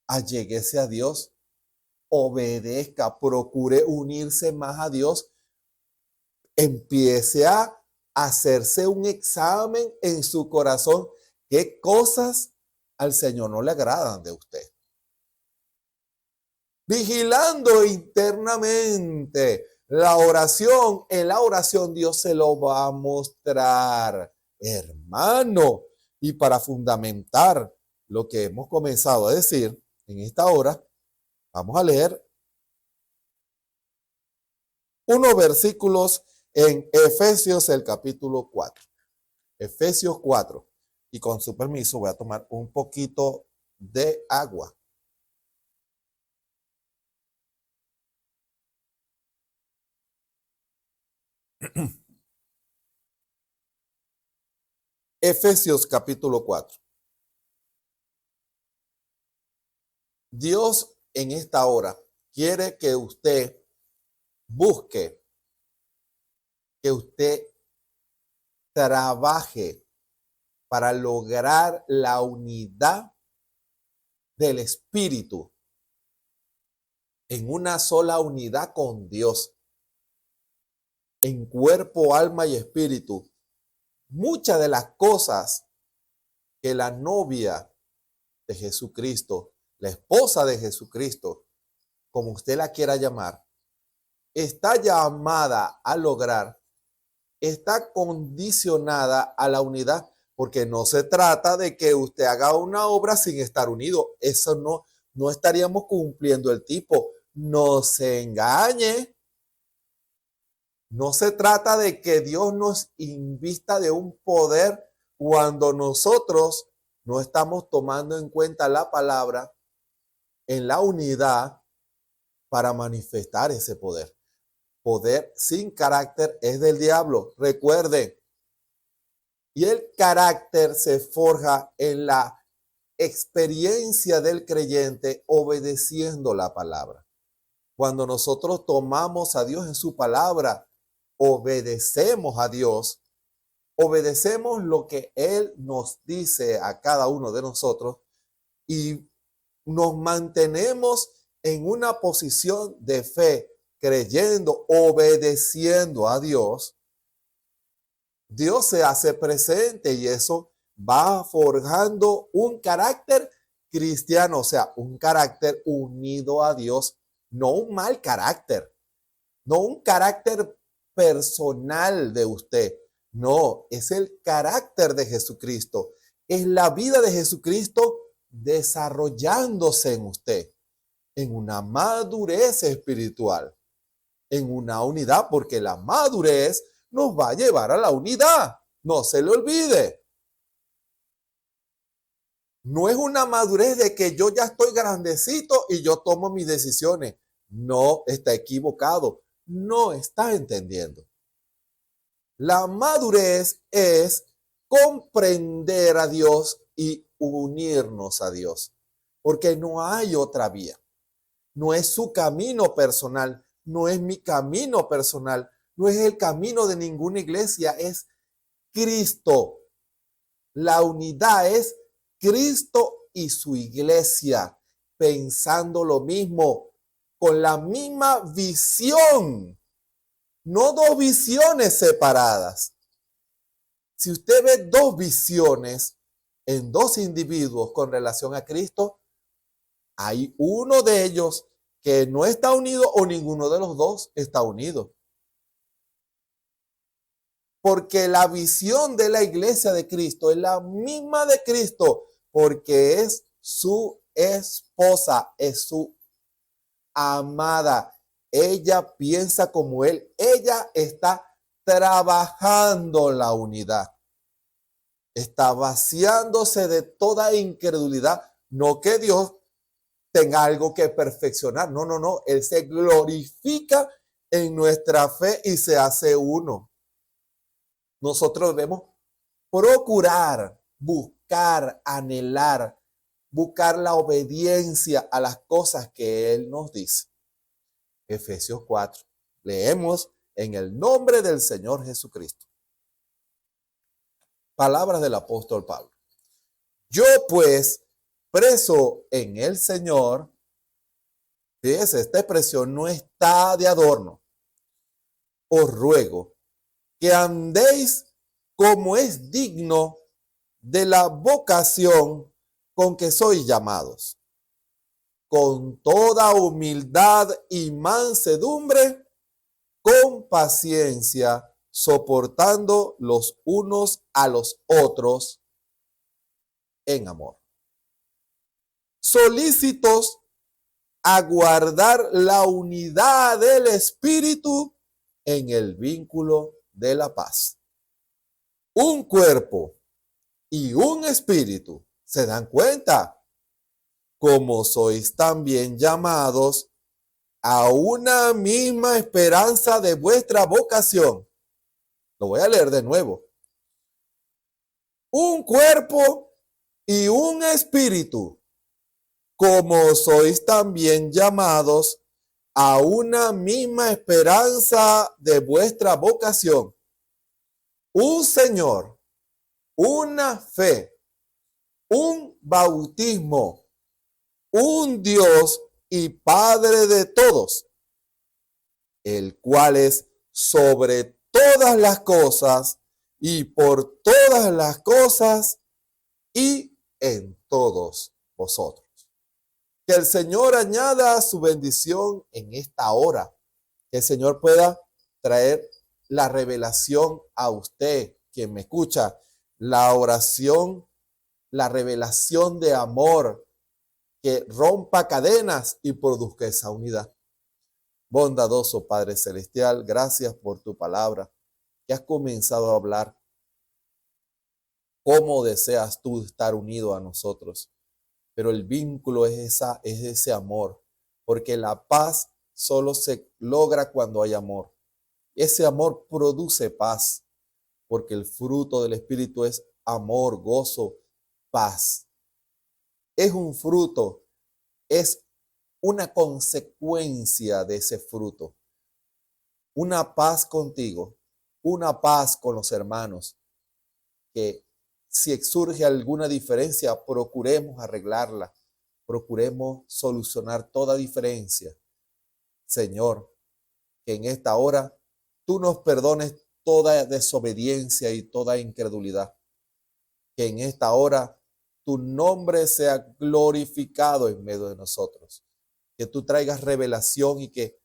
alléguese a Dios, obedezca, procure unirse más a Dios, empiece a hacerse un examen en su corazón, qué cosas al Señor no le agradan de usted. Vigilando internamente la oración, en la oración Dios se lo va a mostrar, hermano. Y para fundamentar lo que hemos comenzado a decir en esta hora, vamos a leer unos versículos en Efesios, el capítulo 4. Efesios 4. Y con su permiso voy a tomar un poquito de agua. Efesios capítulo 4. Dios en esta hora quiere que usted busque, que usted trabaje para lograr la unidad del Espíritu en una sola unidad con Dios, en cuerpo, alma y espíritu. Muchas de las cosas que la novia de Jesucristo, la esposa de Jesucristo, como usted la quiera llamar, está llamada a lograr, está condicionada a la unidad, porque no se trata de que usted haga una obra sin estar unido. Eso no estaríamos cumpliendo el tipo. No se engañe. No se trata de que Dios nos invista de un poder cuando nosotros no estamos tomando en cuenta la palabra en la unidad para manifestar ese poder. Poder sin carácter es del diablo, recuerden. Y el carácter se forja en la experiencia del creyente obedeciendo la palabra. Cuando nosotros tomamos a Dios en su palabra, obedecemos a Dios, obedecemos lo que Él nos dice a cada uno de nosotros y nos mantenemos en una posición de fe, creyendo, obedeciendo a Dios. Dios se hace presente y eso va forjando un carácter cristiano, o sea, un carácter unido a Dios, no un mal carácter, no un carácter personal de usted, no, es el carácter de Jesucristo, es la vida de Jesucristo desarrollándose en usted, en una madurez espiritual, en una unidad, porque la madurez nos va a llevar a la unidad, no se le olvide. No es una madurez de que yo ya estoy grandecito y yo tomo mis decisiones. No, está equivocado. No está entendiendo. La madurez es comprender a Dios y unirnos a Dios. Porque no hay otra vía. No es su camino personal. No es mi camino personal. No es el camino de ninguna iglesia. Es Cristo. La unidad es Cristo y su iglesia, pensando lo mismo, con la misma visión, no dos visiones separadas. Si usted ve dos visiones en dos individuos con relación a Cristo, hay uno de ellos que no está unido o ninguno de los dos está unido. Porque la visión de la iglesia de Cristo es la misma de Cristo, porque es su esposa, es su amada. Ella piensa como él, ella está trabajando la unidad. Está vaciándose de toda incredulidad. No que Dios tenga algo que perfeccionar. No. Él se glorifica en nuestra fe y se hace uno. Nosotros debemos procurar, buscar, anhelar, buscar la obediencia a las cosas que Él nos dice. Efesios 4. Leemos en el nombre del Señor Jesucristo. Palabras del apóstol Pablo. Yo pues, preso en el Señor, fíjese, esta expresión no está de adorno. Os ruego que andéis como es digno de la vocación con que sois llamados, con toda humildad y mansedumbre, con paciencia, soportando los unos a los otros en amor. Solícitos a guardar la unidad del Espíritu en el vínculo de la paz. Un cuerpo y un espíritu. ¿Se dan cuenta? Como sois también llamados a una misma esperanza de vuestra vocación. Lo voy a leer de nuevo. Un cuerpo y un espíritu, como sois también llamados a una misma esperanza de vuestra vocación. Un Señor, una fe, un bautismo, un Dios y Padre de todos, el cual es sobre todas las cosas y por todas las cosas y en todos vosotros. Que el Señor añada su bendición en esta hora. Que el Señor pueda traer la revelación a usted, quien me escucha, la oración, la revelación de amor que rompa cadenas y produzca esa unidad. Bondadoso Padre Celestial, gracias por tu palabra que has comenzado a hablar. ¿Cómo deseas tú estar unido a nosotros? Pero el vínculo es ese amor, porque la paz solo se logra cuando hay amor. Ese amor produce paz, porque el fruto del Espíritu es amor, gozo, paz. Es un fruto, es una consecuencia de ese fruto. Una paz contigo, una paz con los hermanos, que si surge alguna diferencia, procuremos arreglarla, procuremos solucionar toda diferencia. Señor, que en esta hora tú nos perdones toda desobediencia y toda incredulidad. Que en esta hora tu nombre sea glorificado en medio de nosotros. Que tú traigas revelación y que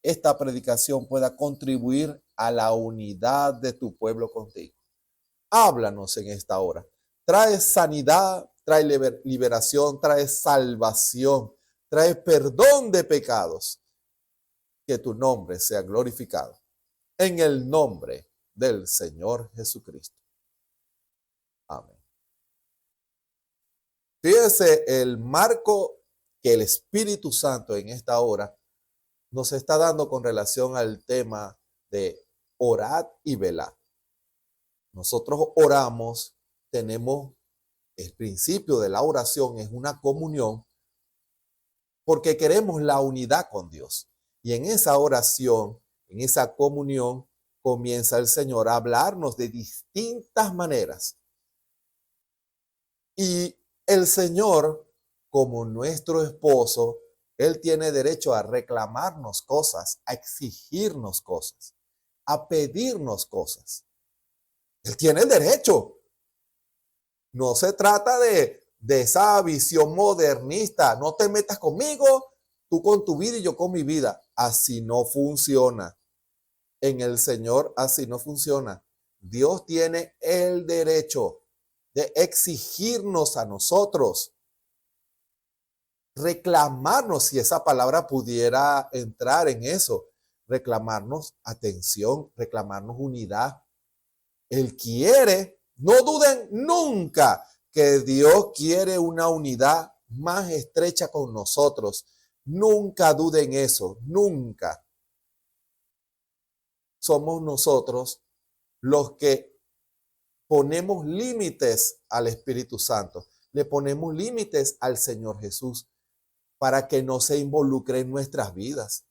esta predicación pueda contribuir a la unidad de tu pueblo contigo. Háblanos en esta hora. Trae sanidad, trae liberación, trae salvación, trae perdón de pecados. Que tu nombre sea glorificado. En el nombre del Señor Jesucristo. Amén. Fíjense el marco que el Espíritu Santo en esta hora nos está dando con relación al tema de orad y velad. Nosotros oramos, tenemos el principio de la oración, es una comunión, porque queremos la unidad con Dios. Y en esa oración, en esa comunión, comienza el Señor a hablarnos de distintas maneras. Y el Señor, como nuestro esposo, Él tiene derecho a reclamarnos cosas, a exigirnos cosas, a pedirnos cosas. Él tiene el derecho. No se trata de esa visión modernista. No te metas conmigo, tú con tu vida y yo con mi vida. Así no funciona. En el Señor así no funciona. Dios tiene el derecho de exigirnos a nosotros, reclamarnos, si esa palabra pudiera entrar en eso, reclamarnos atención, reclamarnos unidad. Él quiere, no duden nunca que Dios quiere una unidad más estrecha con nosotros. Nunca duden eso, nunca. Somos nosotros los que ponemos límites al Espíritu Santo, le ponemos límites al Señor Jesús para que no se involucre en nuestras vidas.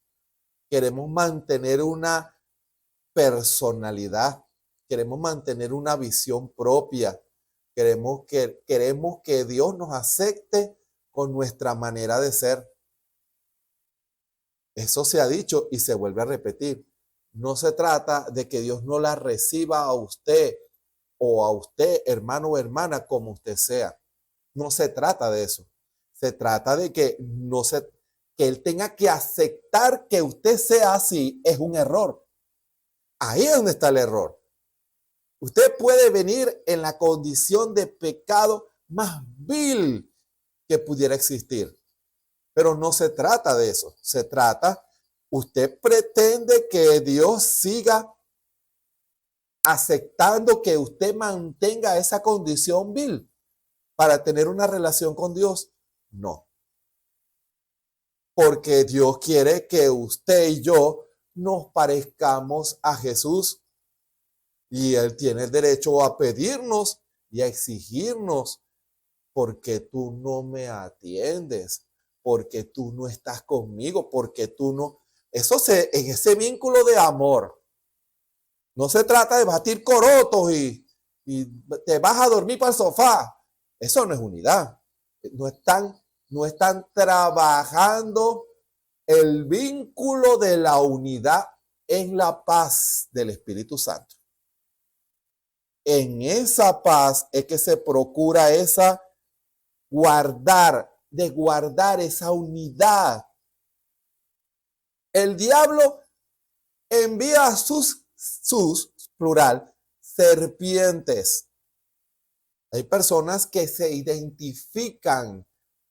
Queremos mantener una personalidad, queremos mantener una visión propia, queremos que Dios nos acepte con nuestra manera de ser. Eso se ha dicho y se vuelve a repetir. No se trata de que Dios no la reciba a usted o a usted, hermano o hermana, como usted sea. No se trata de eso. Se trata de que Él tenga que aceptar que usted sea así. Es un error. Ahí es donde está el error. Usted puede venir en la condición de pecado más vil que pudiera existir. Pero no se trata de eso. Se trata, usted pretende que Dios siga aceptando que usted mantenga esa condición vil para tener una relación con Dios. No. Porque Dios quiere que usted y yo nos parezcamos a Jesús. Y Él tiene el derecho a pedirnos y a exigirnos, porque tú no me atiendes, porque tú no estás conmigo, porque tú no... en ese vínculo de amor, no se trata de batir corotos y te vas a dormir para el sofá. Eso no es unidad. No están trabajando el vínculo de la unidad en la paz del Espíritu Santo. En esa paz es que se procura guardar esa unidad. El diablo envía a sus plural, serpientes. Hay personas que se identifican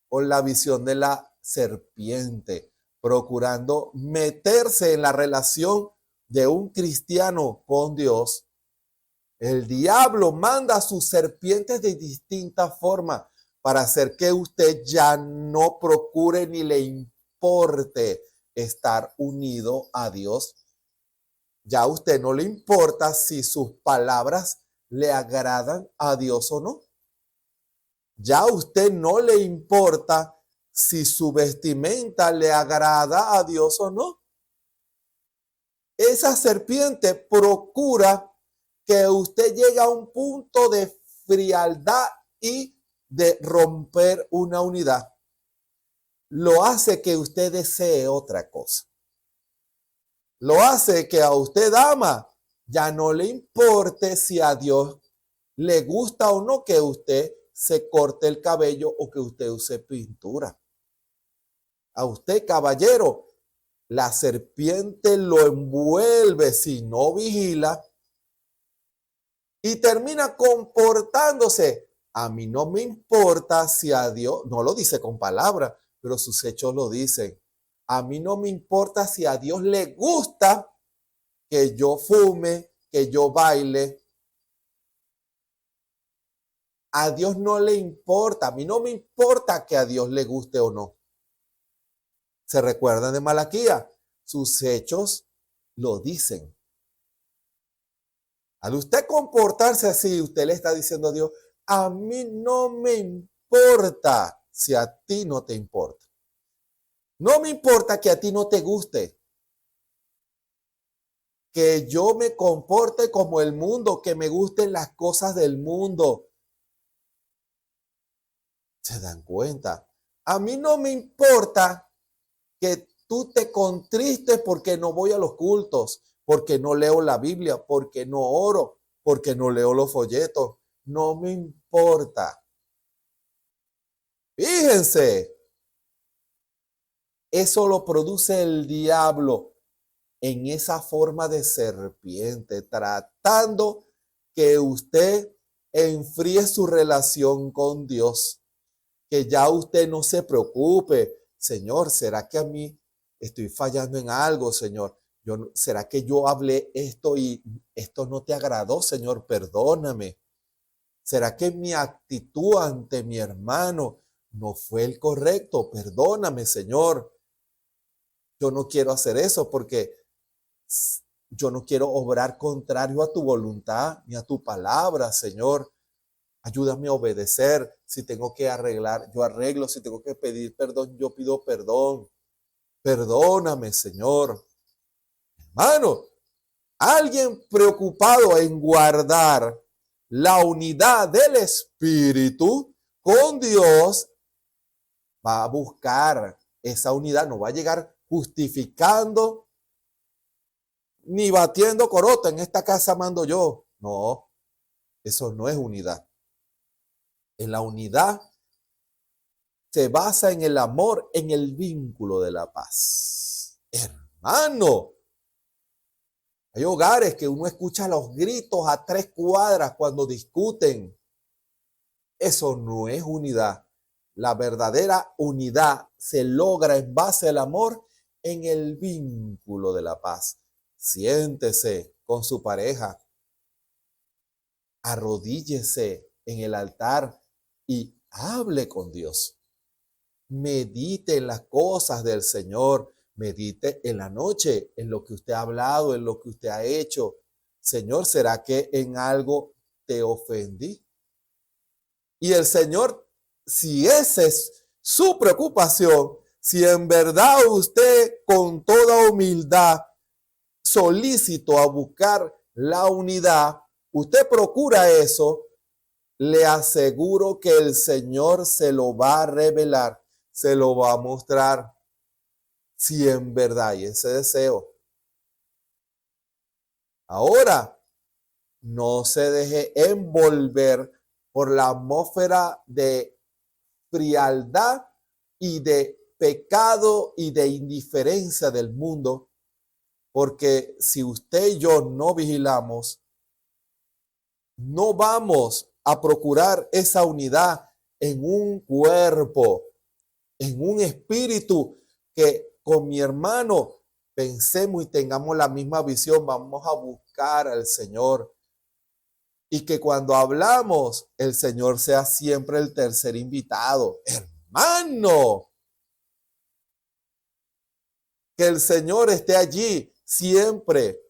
con la visión de la serpiente, procurando meterse en la relación de un cristiano con Dios. El diablo manda a sus serpientes de distinta forma para hacer que usted ya no procure ni le importe estar unido a Dios. Ya a usted no le importa si sus palabras le agradan a Dios o no. Ya a usted no le importa si su vestimenta le agrada a Dios o no. Esa serpiente procura que usted llegue a un punto de frialdad y de romper una unidad. Lo hace que usted desee otra cosa. Lo hace que a usted, dama, ya no le importe si a Dios le gusta o no que usted se corte el cabello o que usted use pintura. A usted, caballero, la serpiente lo envuelve si no vigila y termina comportándose. A mí no me importa si a Dios, no lo dice con palabras, pero sus hechos lo dicen. A mí no me importa si a Dios le gusta que yo fume, que yo baile. A Dios no le importa. A mí no me importa que a Dios le guste o no. ¿Se recuerdan de Malaquías? Sus hechos lo dicen. Al usted comportarse así, usted le está diciendo a Dios, a mí no me importa si a ti no te importa. No me importa que a ti no te guste. Que yo me comporte como el mundo, que me gusten las cosas del mundo. ¿Se dan cuenta? A mí no me importa que tú te contristes porque no voy a los cultos, porque no leo la Biblia, porque no oro, porque no leo los folletos. No me importa. Fíjense, eso lo produce el diablo en esa forma de serpiente, tratando que usted enfríe su relación con Dios, que ya usted no se preocupe. Señor, ¿será que a mí estoy fallando en algo, Señor? ¿Será que yo hablé esto y esto no te agradó, Señor? Perdóname. ¿Será que mi actitud ante mi hermano no fue el correcto? Perdóname, Señor. Yo no quiero hacer eso porque yo no quiero obrar contrario a tu voluntad ni a tu palabra, Señor. Ayúdame a obedecer. Si tengo que arreglar, yo arreglo. Si tengo que pedir perdón, yo pido perdón. Perdóname, Señor. Hermano, alguien preocupado en guardar la unidad del Espíritu con Dios va a buscar esa unidad. No va a llegar justificando ni batiendo corota. En esta casa mando yo. No, eso no es unidad. En la unidad se basa en el amor, en el vínculo de la paz. Hermano, hay hogares que uno escucha los gritos a 3 cuadras cuando discuten. Eso no es unidad. La verdadera unidad se logra en base al amor, en el vínculo de la paz. Siéntese con su pareja. arrodíllese en el altar y hable con Dios. Medite en las cosas del Señor. Medite en la noche, en lo que usted ha hablado, en lo que usted ha hecho. Señor, ¿será que en algo te ofendí? Y el Señor, si esa es su preocupación, si en verdad usted con toda humildad solícito a buscar la unidad, usted procura eso, le aseguro que el Señor se lo va a revelar, se lo va a mostrar, si en verdad hay ese deseo. Ahora, no se deje envolver por la atmósfera de frialdad y de pecado y de indiferencia del mundo, porque si usted y yo no vigilamos, no vamos a procurar esa unidad en un cuerpo, en un espíritu, que con mi hermano pensemos y tengamos la misma visión. Vamos a buscar al Señor y que cuando hablamos el Señor sea siempre el tercer invitado. Hermano, que el Señor esté allí siempre,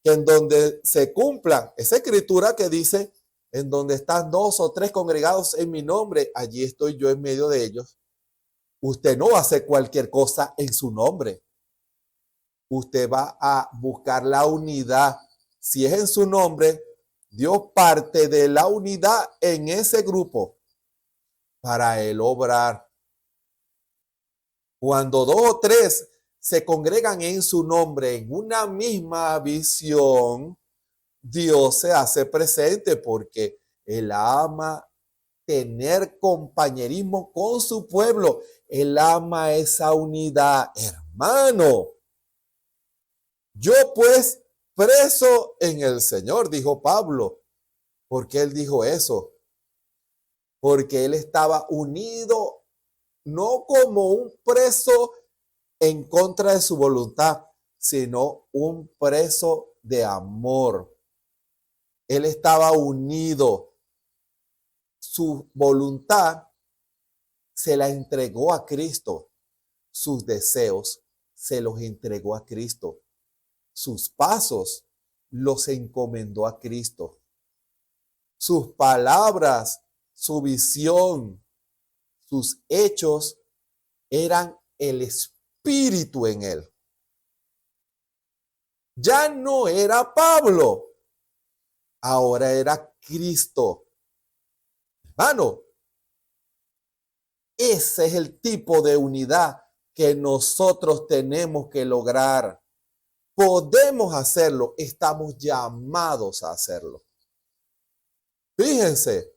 que en donde se cumpla esa escritura que dice, en donde están 2 o 3 congregados en mi nombre, allí estoy yo en medio de ellos. Usted no va a hacer cualquier cosa en su nombre. Usted va a buscar la unidad. Si es en su nombre, Dios parte de la unidad en ese grupo para él obrar. Cuando 2 o 3 se congregan en su nombre en una misma visión, Dios se hace presente porque Él ama tener compañerismo con su pueblo. Él ama esa unidad. Hermano, yo pues preso en el Señor, dijo Pablo. ¿Por qué él dijo eso? Porque él estaba unido, no como un preso en contra de su voluntad, sino un preso de amor. Él estaba unido. Su voluntad se la entregó a Cristo. Sus deseos se los entregó a Cristo. Sus pasos los encomendó a Cristo. Sus palabras, su visión, sus hechos eran el Espíritu en él. Ya no era Pablo, ahora era Cristo. Hermano, ese es el tipo de unidad que nosotros tenemos que lograr. Podemos hacerlo, estamos llamados a hacerlo. Fíjense,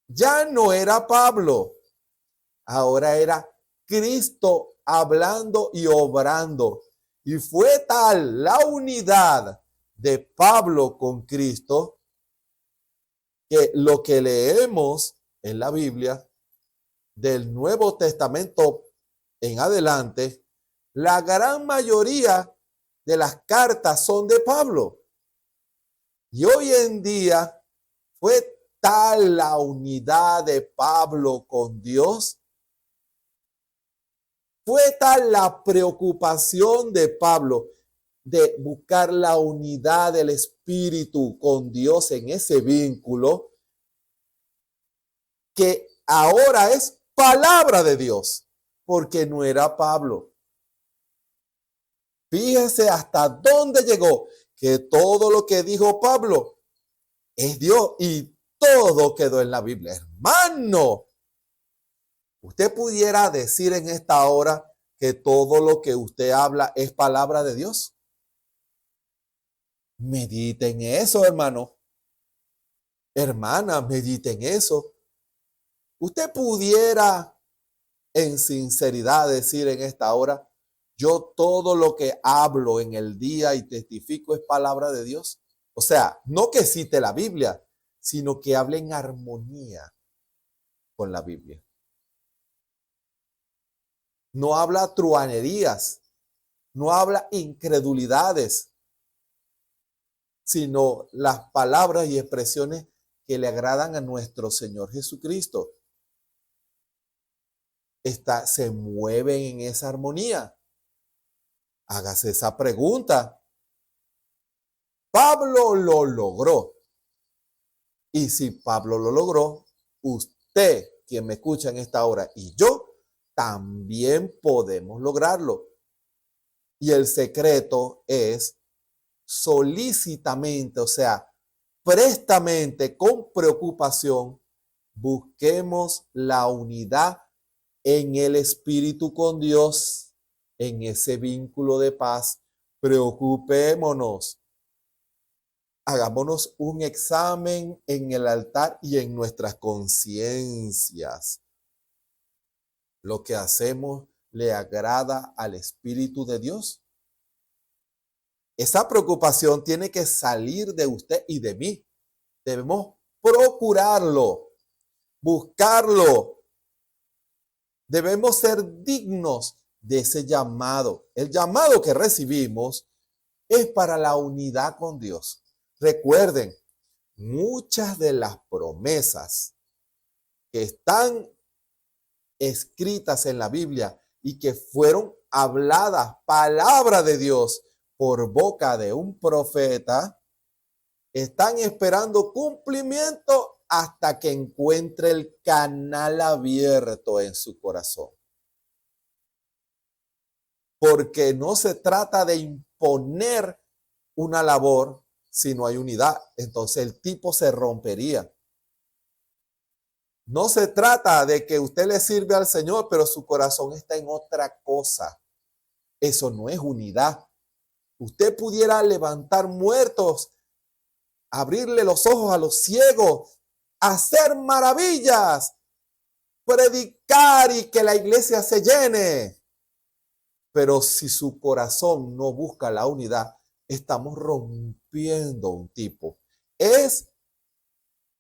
ya no era Pablo, ahora era Cristo hablando y obrando. Y fue tal la unidad de Pablo con Cristo que lo que leemos en la Biblia del Nuevo Testamento en adelante, la gran mayoría de las cartas son de Pablo. Y hoy en día fue tal la unidad de Pablo con Dios, fue tal la preocupación de Pablo de buscar la unidad del Espíritu con Dios en ese vínculo, que ahora es palabra de Dios, porque no era Pablo. Fíjese hasta dónde llegó, que todo lo que dijo Pablo es Dios y todo quedó en la Biblia. Hermano, usted pudiera decir en esta hora que todo lo que usted habla es palabra de Dios. Medite en eso, hermano. Hermana, medite en eso. Usted pudiera en sinceridad decir en esta hora, yo todo lo que hablo en el día y testifico es palabra de Dios. O sea, no que cite la Biblia, sino que hable en armonía con la Biblia. No habla truhanerías, no habla incredulidades, sino las palabras y expresiones que le agradan a nuestro Señor Jesucristo. Se mueven en esa armonía. Hágase esa pregunta. Pablo lo logró. Y si Pablo lo logró, usted, quien me escucha en esta hora, y yo, también podemos lograrlo. Y el secreto es solícitamente, o sea, prestamente, con preocupación, busquemos la unidad en el espíritu con Dios, en ese vínculo de paz. Preocupémonos. Hagámonos un examen en el altar y en nuestras conciencias. ¿Lo que hacemos le agrada al Espíritu de Dios? Esa preocupación tiene que salir de usted y de mí. Debemos procurarlo, buscarlo. Debemos ser dignos de ese llamado. El llamado que recibimos es para la unidad con Dios. Recuerden, muchas de las promesas que están escritas en la Biblia y que fueron habladas, palabra de Dios, por boca de un profeta, están esperando cumplimiento hasta que encuentre el canal abierto en su corazón. Porque no se trata de imponer una labor si no hay unidad. Entonces el tipo se rompería. No se trata de que usted le sirve al Señor, pero su corazón está en otra cosa. Eso no es unidad. Usted pudiera levantar muertos, abrirle los ojos a los ciegos, hacer maravillas, predicar y que la iglesia se llene. Pero si su corazón no busca la unidad, estamos rompiendo un tipo. Es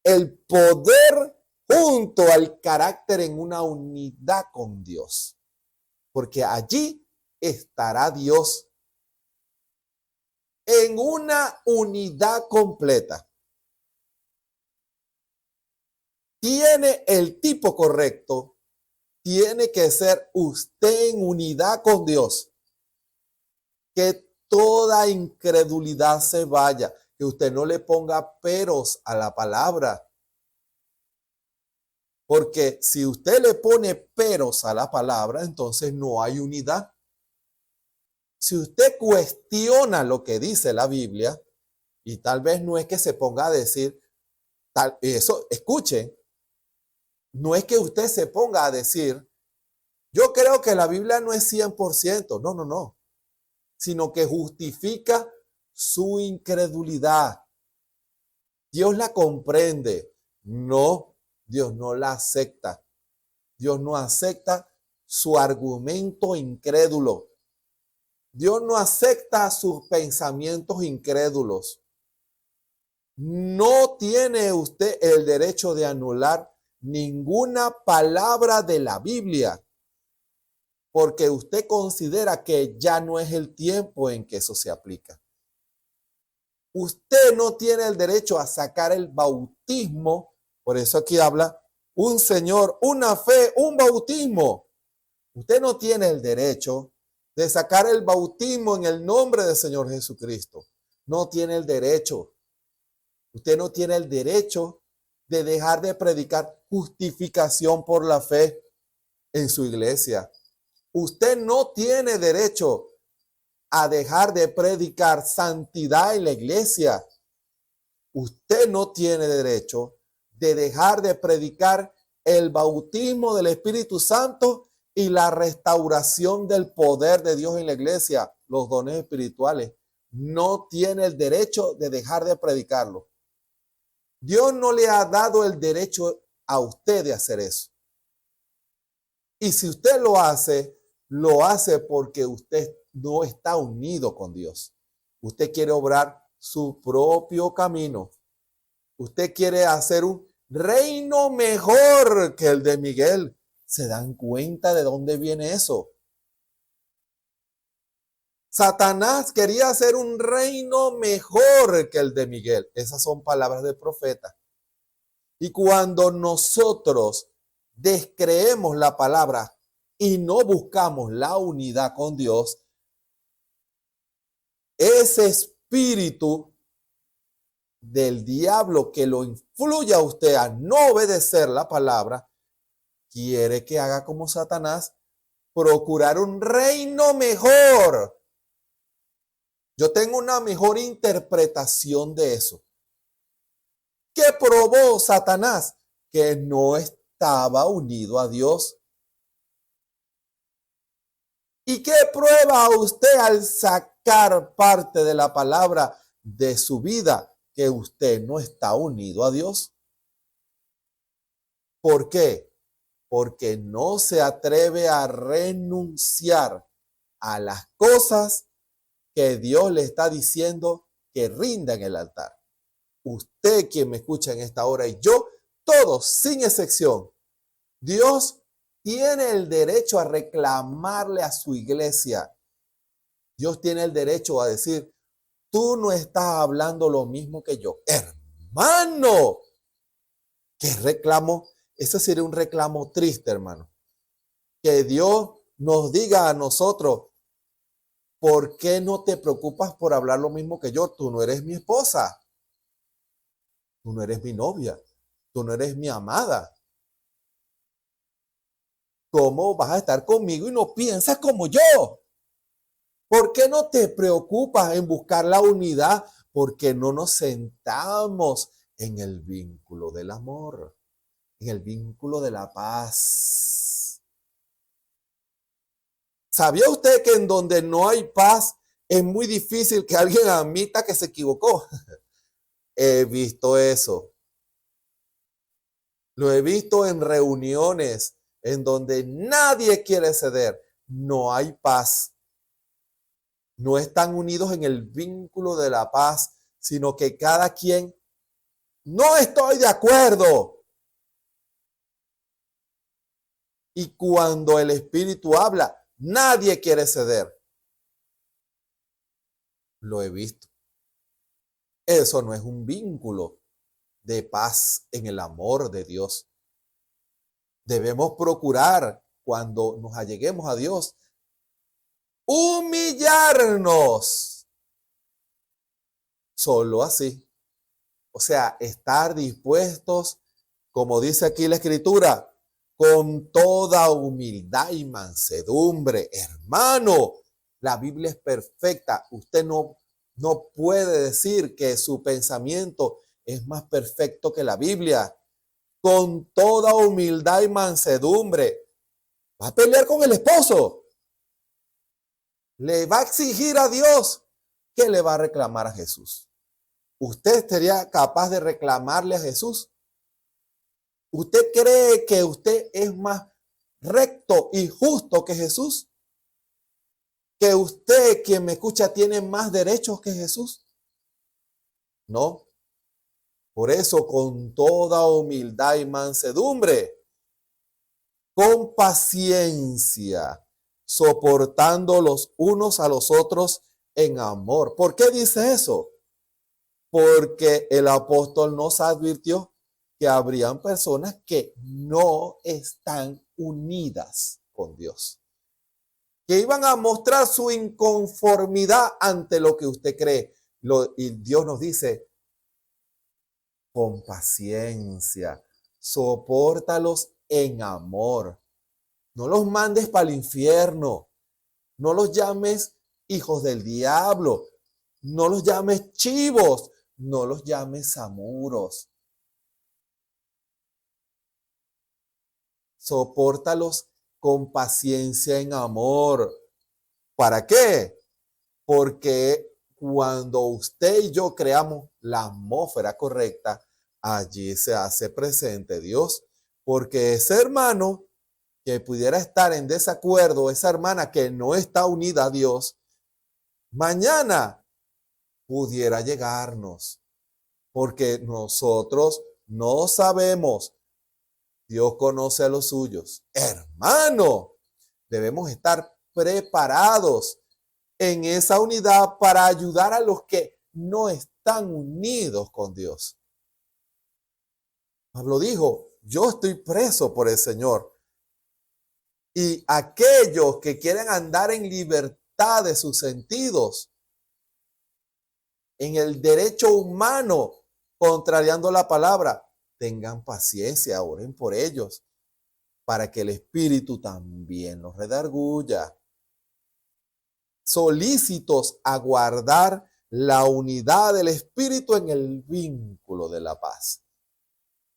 el poder junto al carácter en una unidad con Dios. Porque allí estará Dios en una unidad completa. Tiene el tipo correcto. Tiene que ser usted en unidad con Dios. Que toda incredulidad se vaya. Que usted no le ponga peros a la palabra. Porque si usted le pone peros a la palabra, entonces no hay unidad. Si usted cuestiona lo que dice la Biblia, y tal vez no es que se ponga a decir, eso, escuchen, no es que usted se ponga a decir, yo creo que la Biblia no es 100%, no, sino que justifica su incredulidad. Dios la comprende. No, Dios no la acepta. Dios no acepta su argumento incrédulo. Dios no acepta sus pensamientos incrédulos. No tiene usted el derecho de anular ninguna palabra de la Biblia, porque usted considera que ya no es el tiempo en que eso se aplica. Usted no tiene el derecho a sacar el bautismo, por eso aquí habla un Señor, una fe, un bautismo. Usted no tiene el derecho de sacar el bautismo en el nombre del Señor Jesucristo. No tiene el derecho. Usted no tiene el derecho de dejar de predicar justificación por la fe en su iglesia. Usted no tiene derecho a dejar de predicar santidad en la iglesia. Usted no tiene derecho de dejar de predicar el bautismo del Espíritu Santo y la restauración del poder de Dios en la iglesia, los dones espirituales. No tiene el derecho de dejar de predicarlo. Dios no le ha dado el derecho a usted de hacer eso. Y si usted lo hace porque usted no está unido con Dios. Usted quiere obrar su propio camino. Usted quiere hacer un reino mejor que el de Miguel. ¿Se dan cuenta de dónde viene eso? Satanás quería hacer un reino mejor que el de Miguel. Esas son palabras del profeta. Y cuando nosotros descreemos la palabra y no buscamos la unidad con Dios, ese espíritu del diablo que lo influye a usted a no obedecer la palabra, quiere que haga como Satanás, procurar un reino mejor. Yo tengo una mejor interpretación de eso. ¿Qué probó Satanás? Que no estaba unido a Dios. ¿Y qué prueba usted al sacar parte de la palabra de su vida? Que usted no está unido a Dios. ¿Por qué? Porque no se atreve a renunciar a las cosas que Dios le está diciendo que rinda en el altar. Usted quien me escucha en esta hora y yo, todos sin excepción, Dios tiene el derecho a reclamarle a su iglesia. Dios tiene el derecho a decir, tú no estás hablando lo mismo que yo. Hermano, ¿qué reclamo? Ese sería un reclamo triste, hermano. Que Dios nos diga a nosotros, ¿por qué no te preocupas por hablar lo mismo que yo? Tú no eres mi esposa. Tú no eres mi novia. Tú no eres mi amada. ¿Cómo vas a estar conmigo y no piensas como yo? ¿Por qué no te preocupas en buscar la unidad? Porque no nos sentamos en el vínculo del amor, en el vínculo de la paz. ¿Sabía usted que en donde no hay paz es muy difícil que alguien admita que se equivocó? He visto eso. Lo he visto en reuniones en donde nadie quiere ceder. No hay paz. No están unidos en el vínculo de la paz, sino que cada quien, no estoy de acuerdo. Y cuando el Espíritu habla, nadie quiere ceder. Lo he visto. Eso no es un vínculo de paz en el amor de Dios. Debemos procurar, cuando nos alleguemos a Dios, humillarnos. Solo así. O sea, estar dispuestos, como dice aquí la Escritura, con toda humildad y mansedumbre. Hermano, la Biblia es perfecta. Usted no puede decir que su pensamiento es más perfecto que la Biblia. Con toda humildad y mansedumbre. Va a pelear con el esposo. Le va a exigir a Dios. ¿Qué le va a reclamar a Jesús? ¿Usted sería capaz de reclamarle a Jesús? ¿Usted cree que usted es más recto y justo que Jesús? ¿Que usted, quien me escucha, tiene más derechos que Jesús? No. Por eso, con toda humildad y mansedumbre, con paciencia, soportando los unos a los otros en amor. ¿Por qué dice eso? Porque el apóstol nos advirtió que habrían personas que no están unidas con Dios, que iban a mostrar su inconformidad ante lo que usted cree. Y Dios nos dice, con paciencia, sopórtalos en amor. No los mandes para el infierno. No los llames hijos del diablo. No los llames chivos. No los llames zamuros. Sopórtalos con paciencia en amor. ¿Para qué? Porque cuando usted y yo creamos la atmósfera correcta, allí se hace presente Dios. Porque ese hermano que pudiera estar en desacuerdo, esa hermana que no está unida a Dios, mañana pudiera llegarnos. Porque nosotros no sabemos. Dios conoce a los suyos. Hermano, debemos estar preparados en esa unidad para ayudar a los que no están unidos con Dios. Pablo dijo, yo estoy preso por el Señor. Y aquellos que quieren andar en libertad de sus sentidos, en el derecho humano, contrariando la palabra, tengan paciencia, oren por ellos, para que el Espíritu también los redarguya. Solícitos a guardar la unidad del Espíritu en el vínculo de la paz.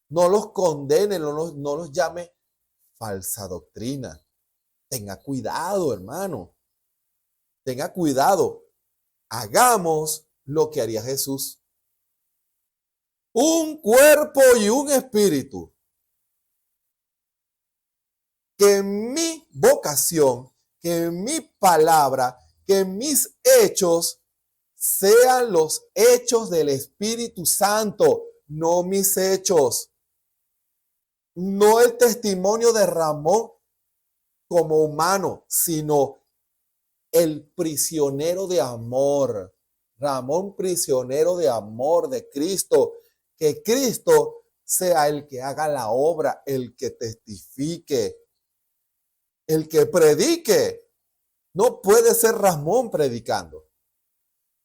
No los condene, no los llame falsa doctrina. Tenga cuidado, hermano. Tenga cuidado. Hagamos lo que haría Jesús. Un cuerpo y un espíritu. Que mi vocación, que mi palabra, que mis hechos sean los hechos del Espíritu Santo, no mis hechos. No el testimonio de Ramón como humano, sino el prisionero de amor. Ramón, prisionero de amor de Cristo. Que Cristo sea el que haga la obra, el que testifique, el que predique. No puede ser Ramón predicando,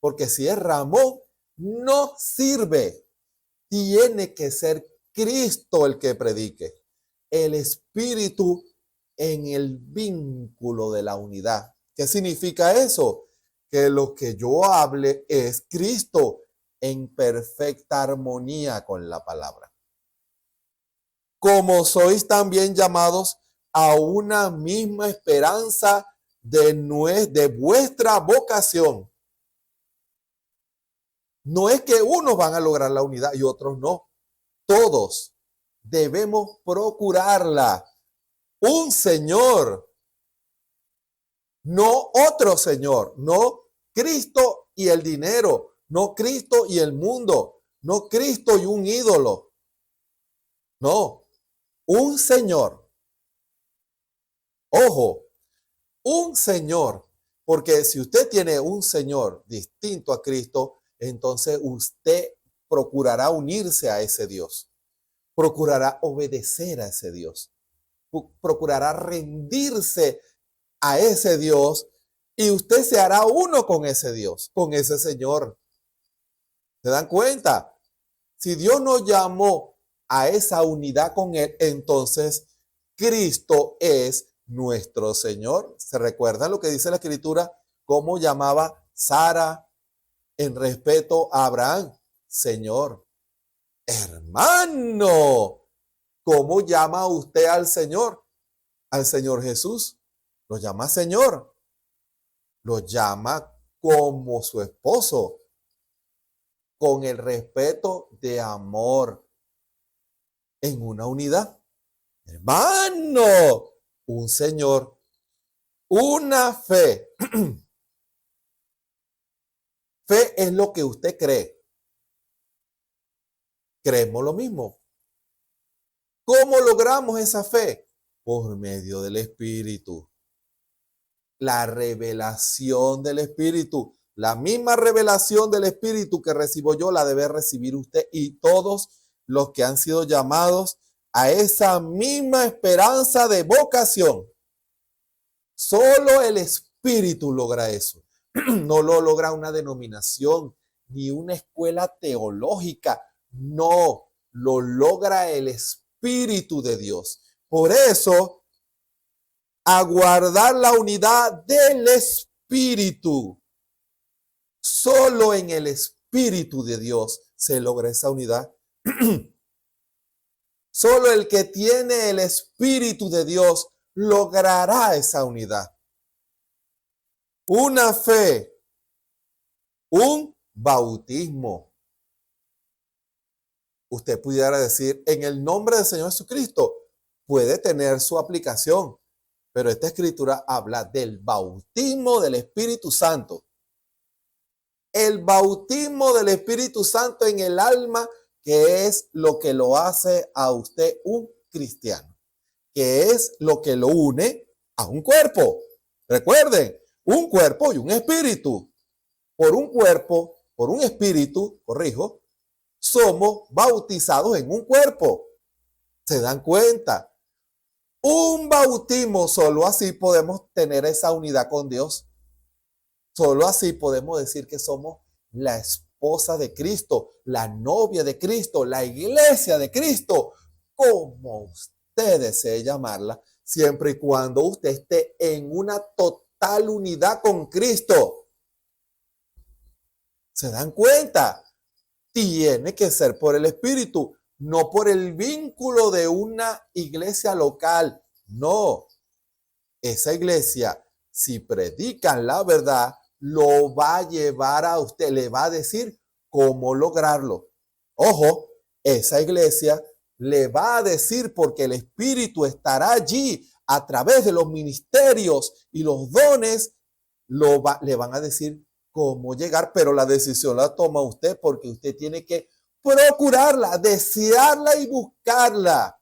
porque si es Ramón, no sirve. Tiene que ser Cristo el que predique. El Espíritu en el vínculo de la unidad. ¿Qué significa eso? Que lo que yo hable es Cristo en perfecta armonía con la palabra. Como sois también llamados a una misma esperanza de vuestra vocación. No es que unos van a lograr la unidad y otros no. Todos debemos procurarla. Un Señor, no otro Señor, no Cristo y el dinero, no Cristo y el mundo, no Cristo y un ídolo. No, un Señor. Ojo, un Señor, porque si usted tiene un Señor distinto a Cristo, entonces usted procurará unirse a ese Dios, procurará obedecer a ese Dios, procurará rendirse a ese Dios y usted se hará uno con ese Dios, con ese Señor. ¿Se dan cuenta? Si Dios nos llamó a esa unidad con Él, entonces Cristo es nuestro Señor. ¿Se recuerdan lo que dice la Escritura? ¿Cómo llamaba Sara en respeto a Abraham? Señor. Hermano, ¿cómo llama usted al Señor? Al Señor Jesús. Lo llama Señor. Lo llama como su esposo, con el respeto de amor, en una unidad. Hermano, un Señor, una fe. Fe es lo que usted cree. Creemos lo mismo. ¿Cómo logramos esa fe? Por medio del Espíritu. La revelación del Espíritu. La misma revelación del Espíritu que recibo yo la debe recibir usted y todos los que han sido llamados a esa misma esperanza de vocación. Solo el Espíritu logra eso. No lo logra una denominación ni una escuela teológica. No, lo logra el Espíritu de Dios. Por eso, aguardar la unidad del Espíritu. Solo en el Espíritu de Dios se logra esa unidad. Solo el que tiene el Espíritu de Dios logrará esa unidad. Una fe, un bautismo. Usted pudiera decir, en el nombre del Señor Jesucristo, puede tener su aplicación, pero esta escritura habla del bautismo del Espíritu Santo. El bautismo del Espíritu Santo en el alma, que es lo que lo hace a usted un cristiano, que es lo que lo une a un cuerpo. Recuerden, un cuerpo y un espíritu. Por un cuerpo, por un espíritu, corrijo, somos bautizados en un cuerpo. ¿Se dan cuenta? Un bautismo, solo así podemos tener esa unidad con Dios. Solo así podemos decir que somos la esposa de Cristo, la novia de Cristo, la iglesia de Cristo, como usted desee llamarla, siempre y cuando usted esté en una total unidad con Cristo. ¿Se dan cuenta? Tiene que ser por el Espíritu, no por el vínculo de una iglesia local. No, esa iglesia, si predican la verdad, lo va a llevar a usted, le va a decir cómo lograrlo. Ojo, esa iglesia le va a decir, porque el Espíritu estará allí a través de los ministerios y los dones, le van a decir cómo llegar, pero la decisión la toma usted, porque usted tiene que procurarla, desearla y buscarla.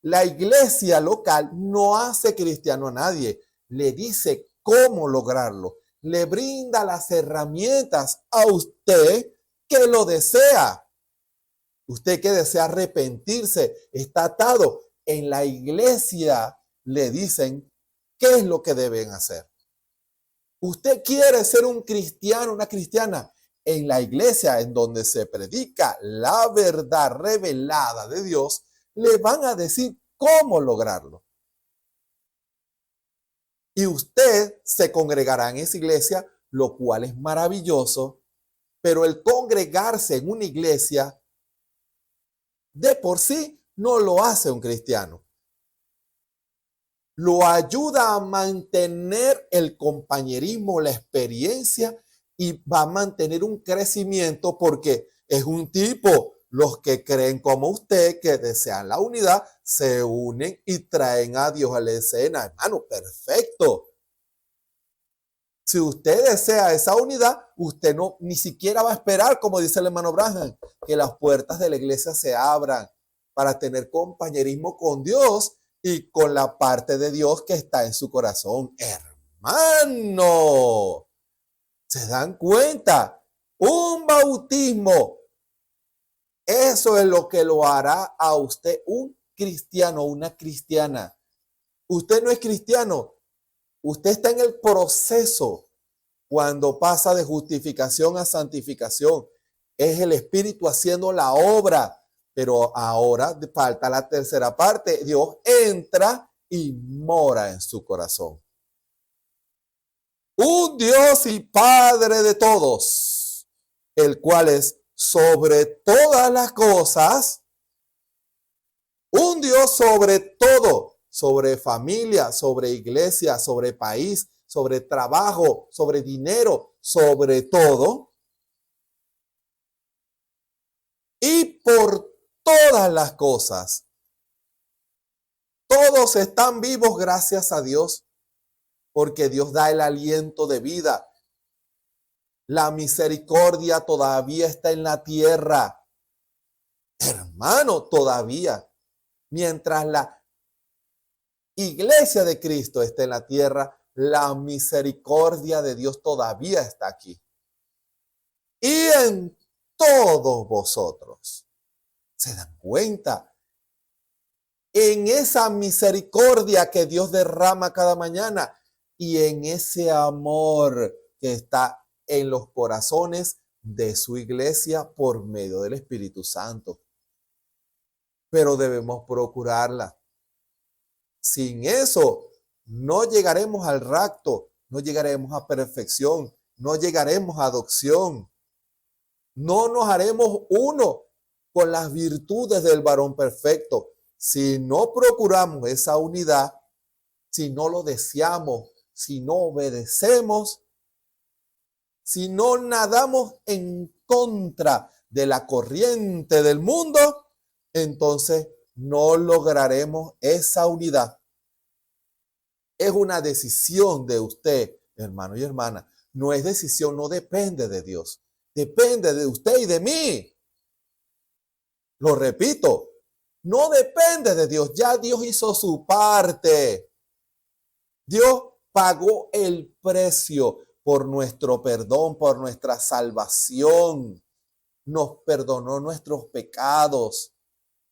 La iglesia local no hace cristiano a nadie, le dice cómo lograrlo, le brinda las herramientas a usted que lo desea. Usted que desea arrepentirse, está atado. En la iglesia le dicen qué es lo que deben hacer. Usted quiere ser un cristiano, una cristiana. En la iglesia en donde se predica la verdad revelada de Dios, le van a decir cómo lograrlo. Y usted se congregará en esa iglesia, lo cual es maravilloso, pero el congregarse en una iglesia de por sí no lo hace un cristiano. Lo ayuda a mantener el compañerismo, la experiencia, y va a mantener un crecimiento, porque es un tipo. Los que creen como usted, que desean la unidad, se unen y traen a Dios a la escena. Hermano, perfecto. Si usted desea esa unidad, usted no ni siquiera va a esperar, como dice el hermano Branham, que las puertas de la iglesia se abran para tener compañerismo con Dios y con la parte de Dios que está en su corazón. Hermano, ¿se dan cuenta? Un bautismo, eso es lo que lo hará a usted un cristiano, una cristiana. Usted no es cristiano, usted está en el proceso cuando pasa de justificación a santificación. Es el Espíritu haciendo la obra, pero ahora falta la tercera parte. Dios entra y mora en su corazón. Un Dios y Padre de todos, el cual es sobre todas las cosas, un Dios sobre todo, sobre familia, sobre iglesia, sobre país, sobre trabajo, sobre dinero, sobre todo, y por todas las cosas. Todos están vivos gracias a Dios, porque Dios da el aliento de vida. La misericordia todavía está en la tierra. Hermano, todavía. Mientras la iglesia de Cristo esté en la tierra, la misericordia de Dios todavía está aquí. Y en todos vosotros. ¿Se dan cuenta? En esa misericordia que Dios derrama cada mañana y en ese amor que está en los corazones de su iglesia por medio del Espíritu Santo. Pero debemos procurarla. Sin eso, no llegaremos al rapto, no llegaremos a perfección, no llegaremos a adopción. No nos haremos uno con las virtudes del varón perfecto. Si no procuramos esa unidad, si no lo deseamos, si no obedecemos, si no nadamos en contra de la corriente del mundo, entonces no lograremos esa unidad. Es una decisión de usted, hermano y hermana. No es decisión, no depende de Dios. Depende de usted y de mí. Lo repito, no depende de Dios. Ya Dios hizo su parte. Dios pagó el precio por nuestro perdón, por nuestra salvación. Nos perdonó nuestros pecados,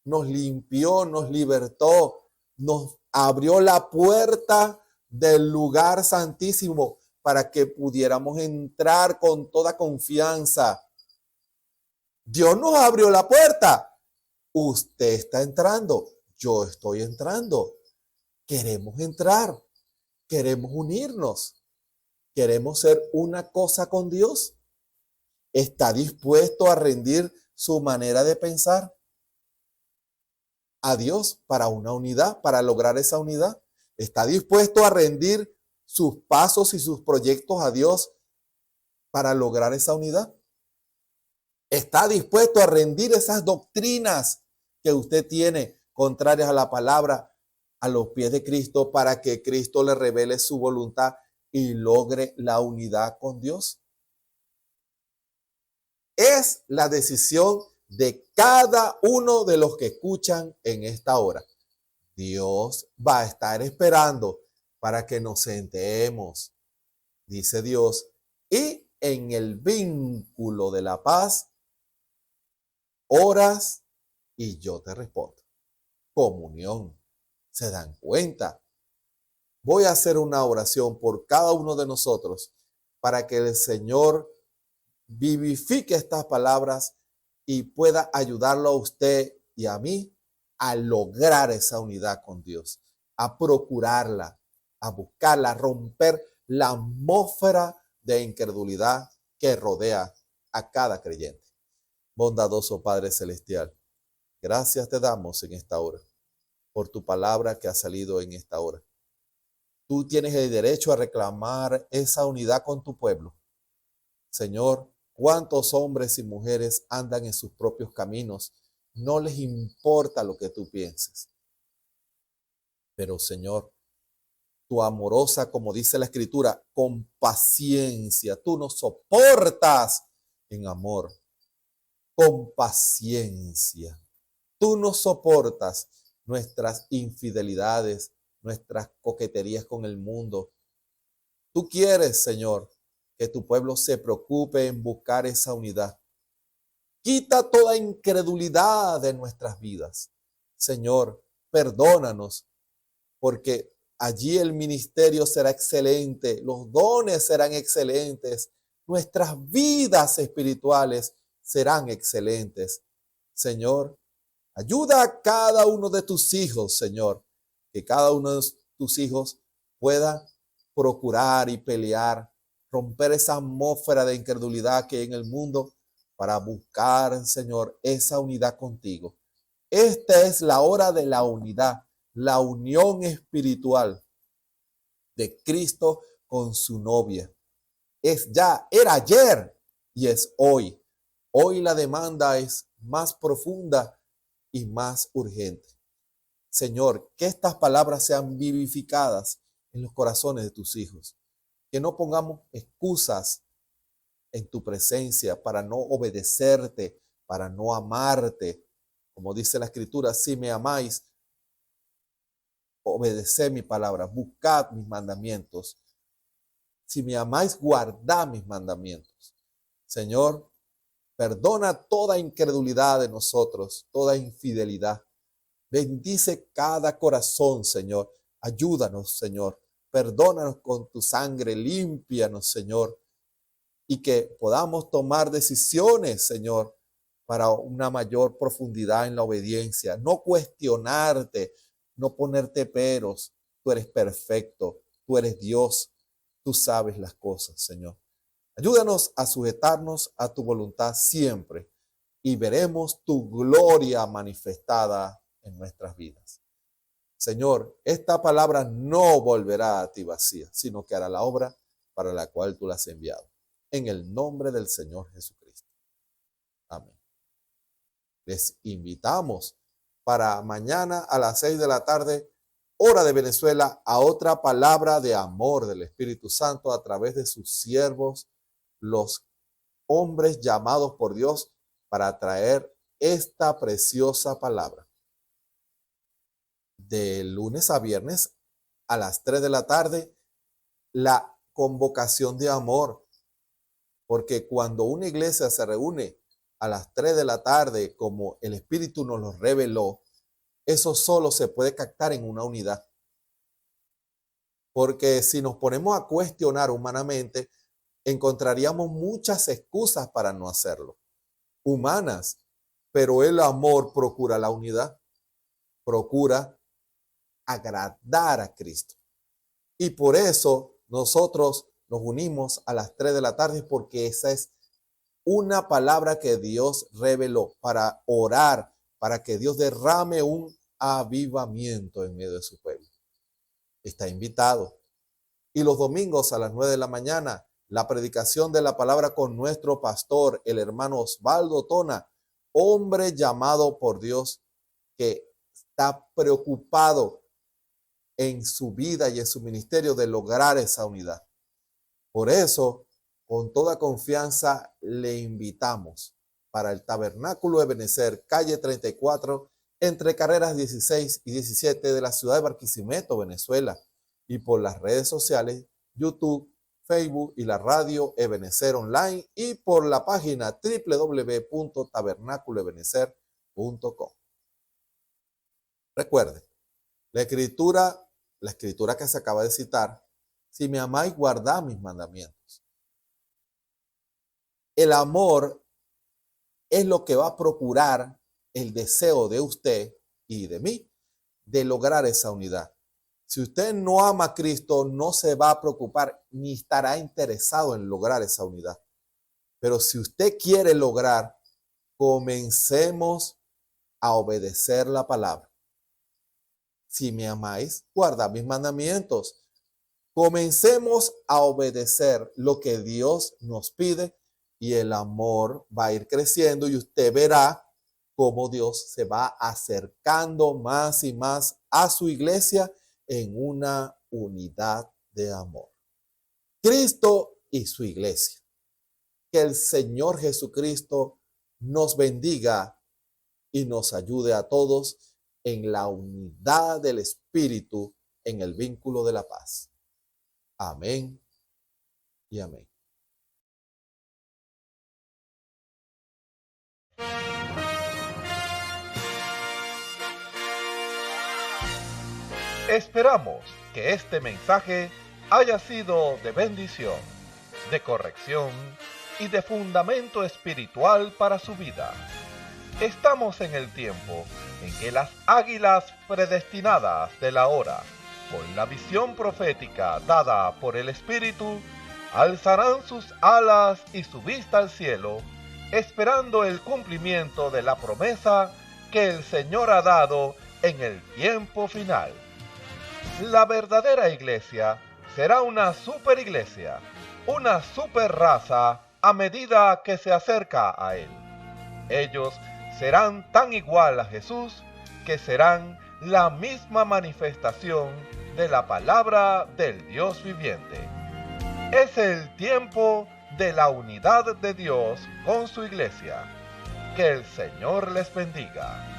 nos limpió, nos libertó, nos abrió la puerta del lugar santísimo para que pudiéramos entrar con toda confianza. Dios nos abrió la puerta. Usted está entrando, yo estoy entrando. Queremos entrar, queremos unirnos, queremos ser una cosa con Dios. ¿Está dispuesto a rendir su manera de pensar a Dios para una unidad, para lograr esa unidad? ¿Está dispuesto a rendir sus pasos y sus proyectos a Dios para lograr esa unidad? ¿Está dispuesto a rendir esas doctrinas que usted tiene contrarias a la palabra a los pies de Cristo para que Cristo le revele su voluntad y logre la unidad con Dios? Es la decisión de cada uno de los que escuchan en esta hora. Dios va a estar esperando para que nos sentemos, dice Dios, y en el vínculo de la paz, oras y yo te respondo. Comunión. ¿Se dan cuenta? Voy a hacer una oración por cada uno de nosotros para que el Señor vivifique estas palabras y pueda ayudarlo a usted y a mí a lograr esa unidad con Dios, a procurarla, a buscarla, a romper la atmósfera de incredulidad que rodea a cada creyente. Bondadoso Padre Celestial, gracias te damos en esta hora por tu palabra que ha salido en esta hora. Tú tienes el derecho a reclamar esa unidad con tu pueblo. Señor, ¿cuántos hombres y mujeres andan en sus propios caminos? No les importa lo que tú pienses. Pero, Señor, tu amorosa, como dice la Escritura, con paciencia, tú nos soportas en amor, con paciencia. Tú nos soportas nuestras infidelidades, nuestras coqueterías con el mundo. Tú quieres, Señor, que tu pueblo se preocupe en buscar esa unidad. Quita toda incredulidad de nuestras vidas. Señor, perdónanos, porque allí el ministerio será excelente, los dones serán excelentes, nuestras vidas espirituales serán excelentes. Señor, ayuda a cada uno de tus hijos, Señor, que cada uno de tus hijos pueda procurar y pelear, romper esa atmósfera de incredulidad que hay en el mundo para buscar, Señor, esa unidad contigo. Esta es la hora de la unidad, la unión espiritual de Cristo con su novia. Era ayer y es hoy. Hoy la demanda es más profunda y más urgente. Señor, que estas palabras sean vivificadas en los corazones de tus hijos. Que no pongamos excusas en tu presencia para no obedecerte, para no amarte. Como dice la Escritura, si me amáis, obedeced mi palabra, buscad mis mandamientos. Si me amáis, guardad mis mandamientos. Señor, perdona toda incredulidad de nosotros, toda infidelidad. Bendice cada corazón, Señor. Ayúdanos, Señor. Perdónanos con tu sangre, límpianos, Señor. Y que podamos tomar decisiones, Señor, para una mayor profundidad en la obediencia. No cuestionarte, no ponerte peros. Tú eres perfecto, tú eres Dios, tú sabes las cosas, Señor. Ayúdanos a sujetarnos a tu voluntad siempre y veremos tu gloria manifestada en nuestras vidas. Señor, esta palabra no volverá a ti vacía, sino que hará la obra para la cual tú la has enviado. En el nombre del Señor Jesucristo. Amén. Les invitamos para mañana a las 6 de la tarde, hora de Venezuela, a otra palabra de amor del Espíritu Santo a través de sus siervos, los hombres llamados por Dios para traer esta preciosa palabra. De lunes a viernes a las 3 de la tarde la convocación de amor, porque cuando una iglesia se reúne a las 3 de la tarde, como el Espíritu nos lo reveló, eso solo se puede captar en una unidad. Porque si nos ponemos a cuestionar humanamente, encontraríamos muchas excusas para no hacerlo, humanas, pero el amor procura la unidad, procura agradar a Cristo. Y por eso nosotros nos unimos a las 3 de la tarde, porque esa es una palabra que Dios reveló para orar, para que Dios derrame un avivamiento en medio de su pueblo. Está invitado. Y los domingos a las 9 de la mañana, la predicación de la palabra con nuestro pastor, el hermano Osvaldo Tona, hombre llamado por Dios que está preocupado en su vida y en su ministerio de lograr esa unidad. Por eso, con toda confianza, le invitamos para el Tabernáculo Ebenecer, calle 34, entre carreras 16 y 17 de la ciudad de Barquisimeto, Venezuela, y por las redes sociales, YouTube, Facebook y la radio Ebenecer Online, y por la página www.tabernaculoebenecer.com. Recuerde, la escritura que se acaba de citar: si me amáis, guardad mis mandamientos. El amor es lo que va a procurar el deseo de usted y de mí de lograr esa unidad. Si usted no ama a Cristo, no se va a preocupar ni estará interesado en lograr esa unidad. Pero si usted quiere lograr, comencemos a obedecer la palabra. Si me amáis, guardad mis mandamientos. Comencemos a obedecer lo que Dios nos pide y el amor va a ir creciendo, y usted verá cómo Dios se va acercando más y más a su iglesia en una unidad de amor. Cristo y su iglesia. Que el Señor Jesucristo nos bendiga y nos ayude a todos en la unidad del Espíritu, en el vínculo de la paz. Amén y amén. Esperamos que este mensaje haya sido de bendición, de corrección y de fundamento espiritual para su vida. Estamos en el tiempo en que las águilas predestinadas de la hora, con la visión profética dada por el Espíritu, alzarán sus alas y su vista al cielo, esperando el cumplimiento de la promesa que el Señor ha dado en el tiempo final. La verdadera iglesia será una superiglesia, una superraza a medida que se acerca a Él. Ellos serán tan igual a Jesús que serán la misma manifestación de la palabra del Dios viviente. Es el tiempo de la unidad de Dios con su iglesia. Que el Señor les bendiga.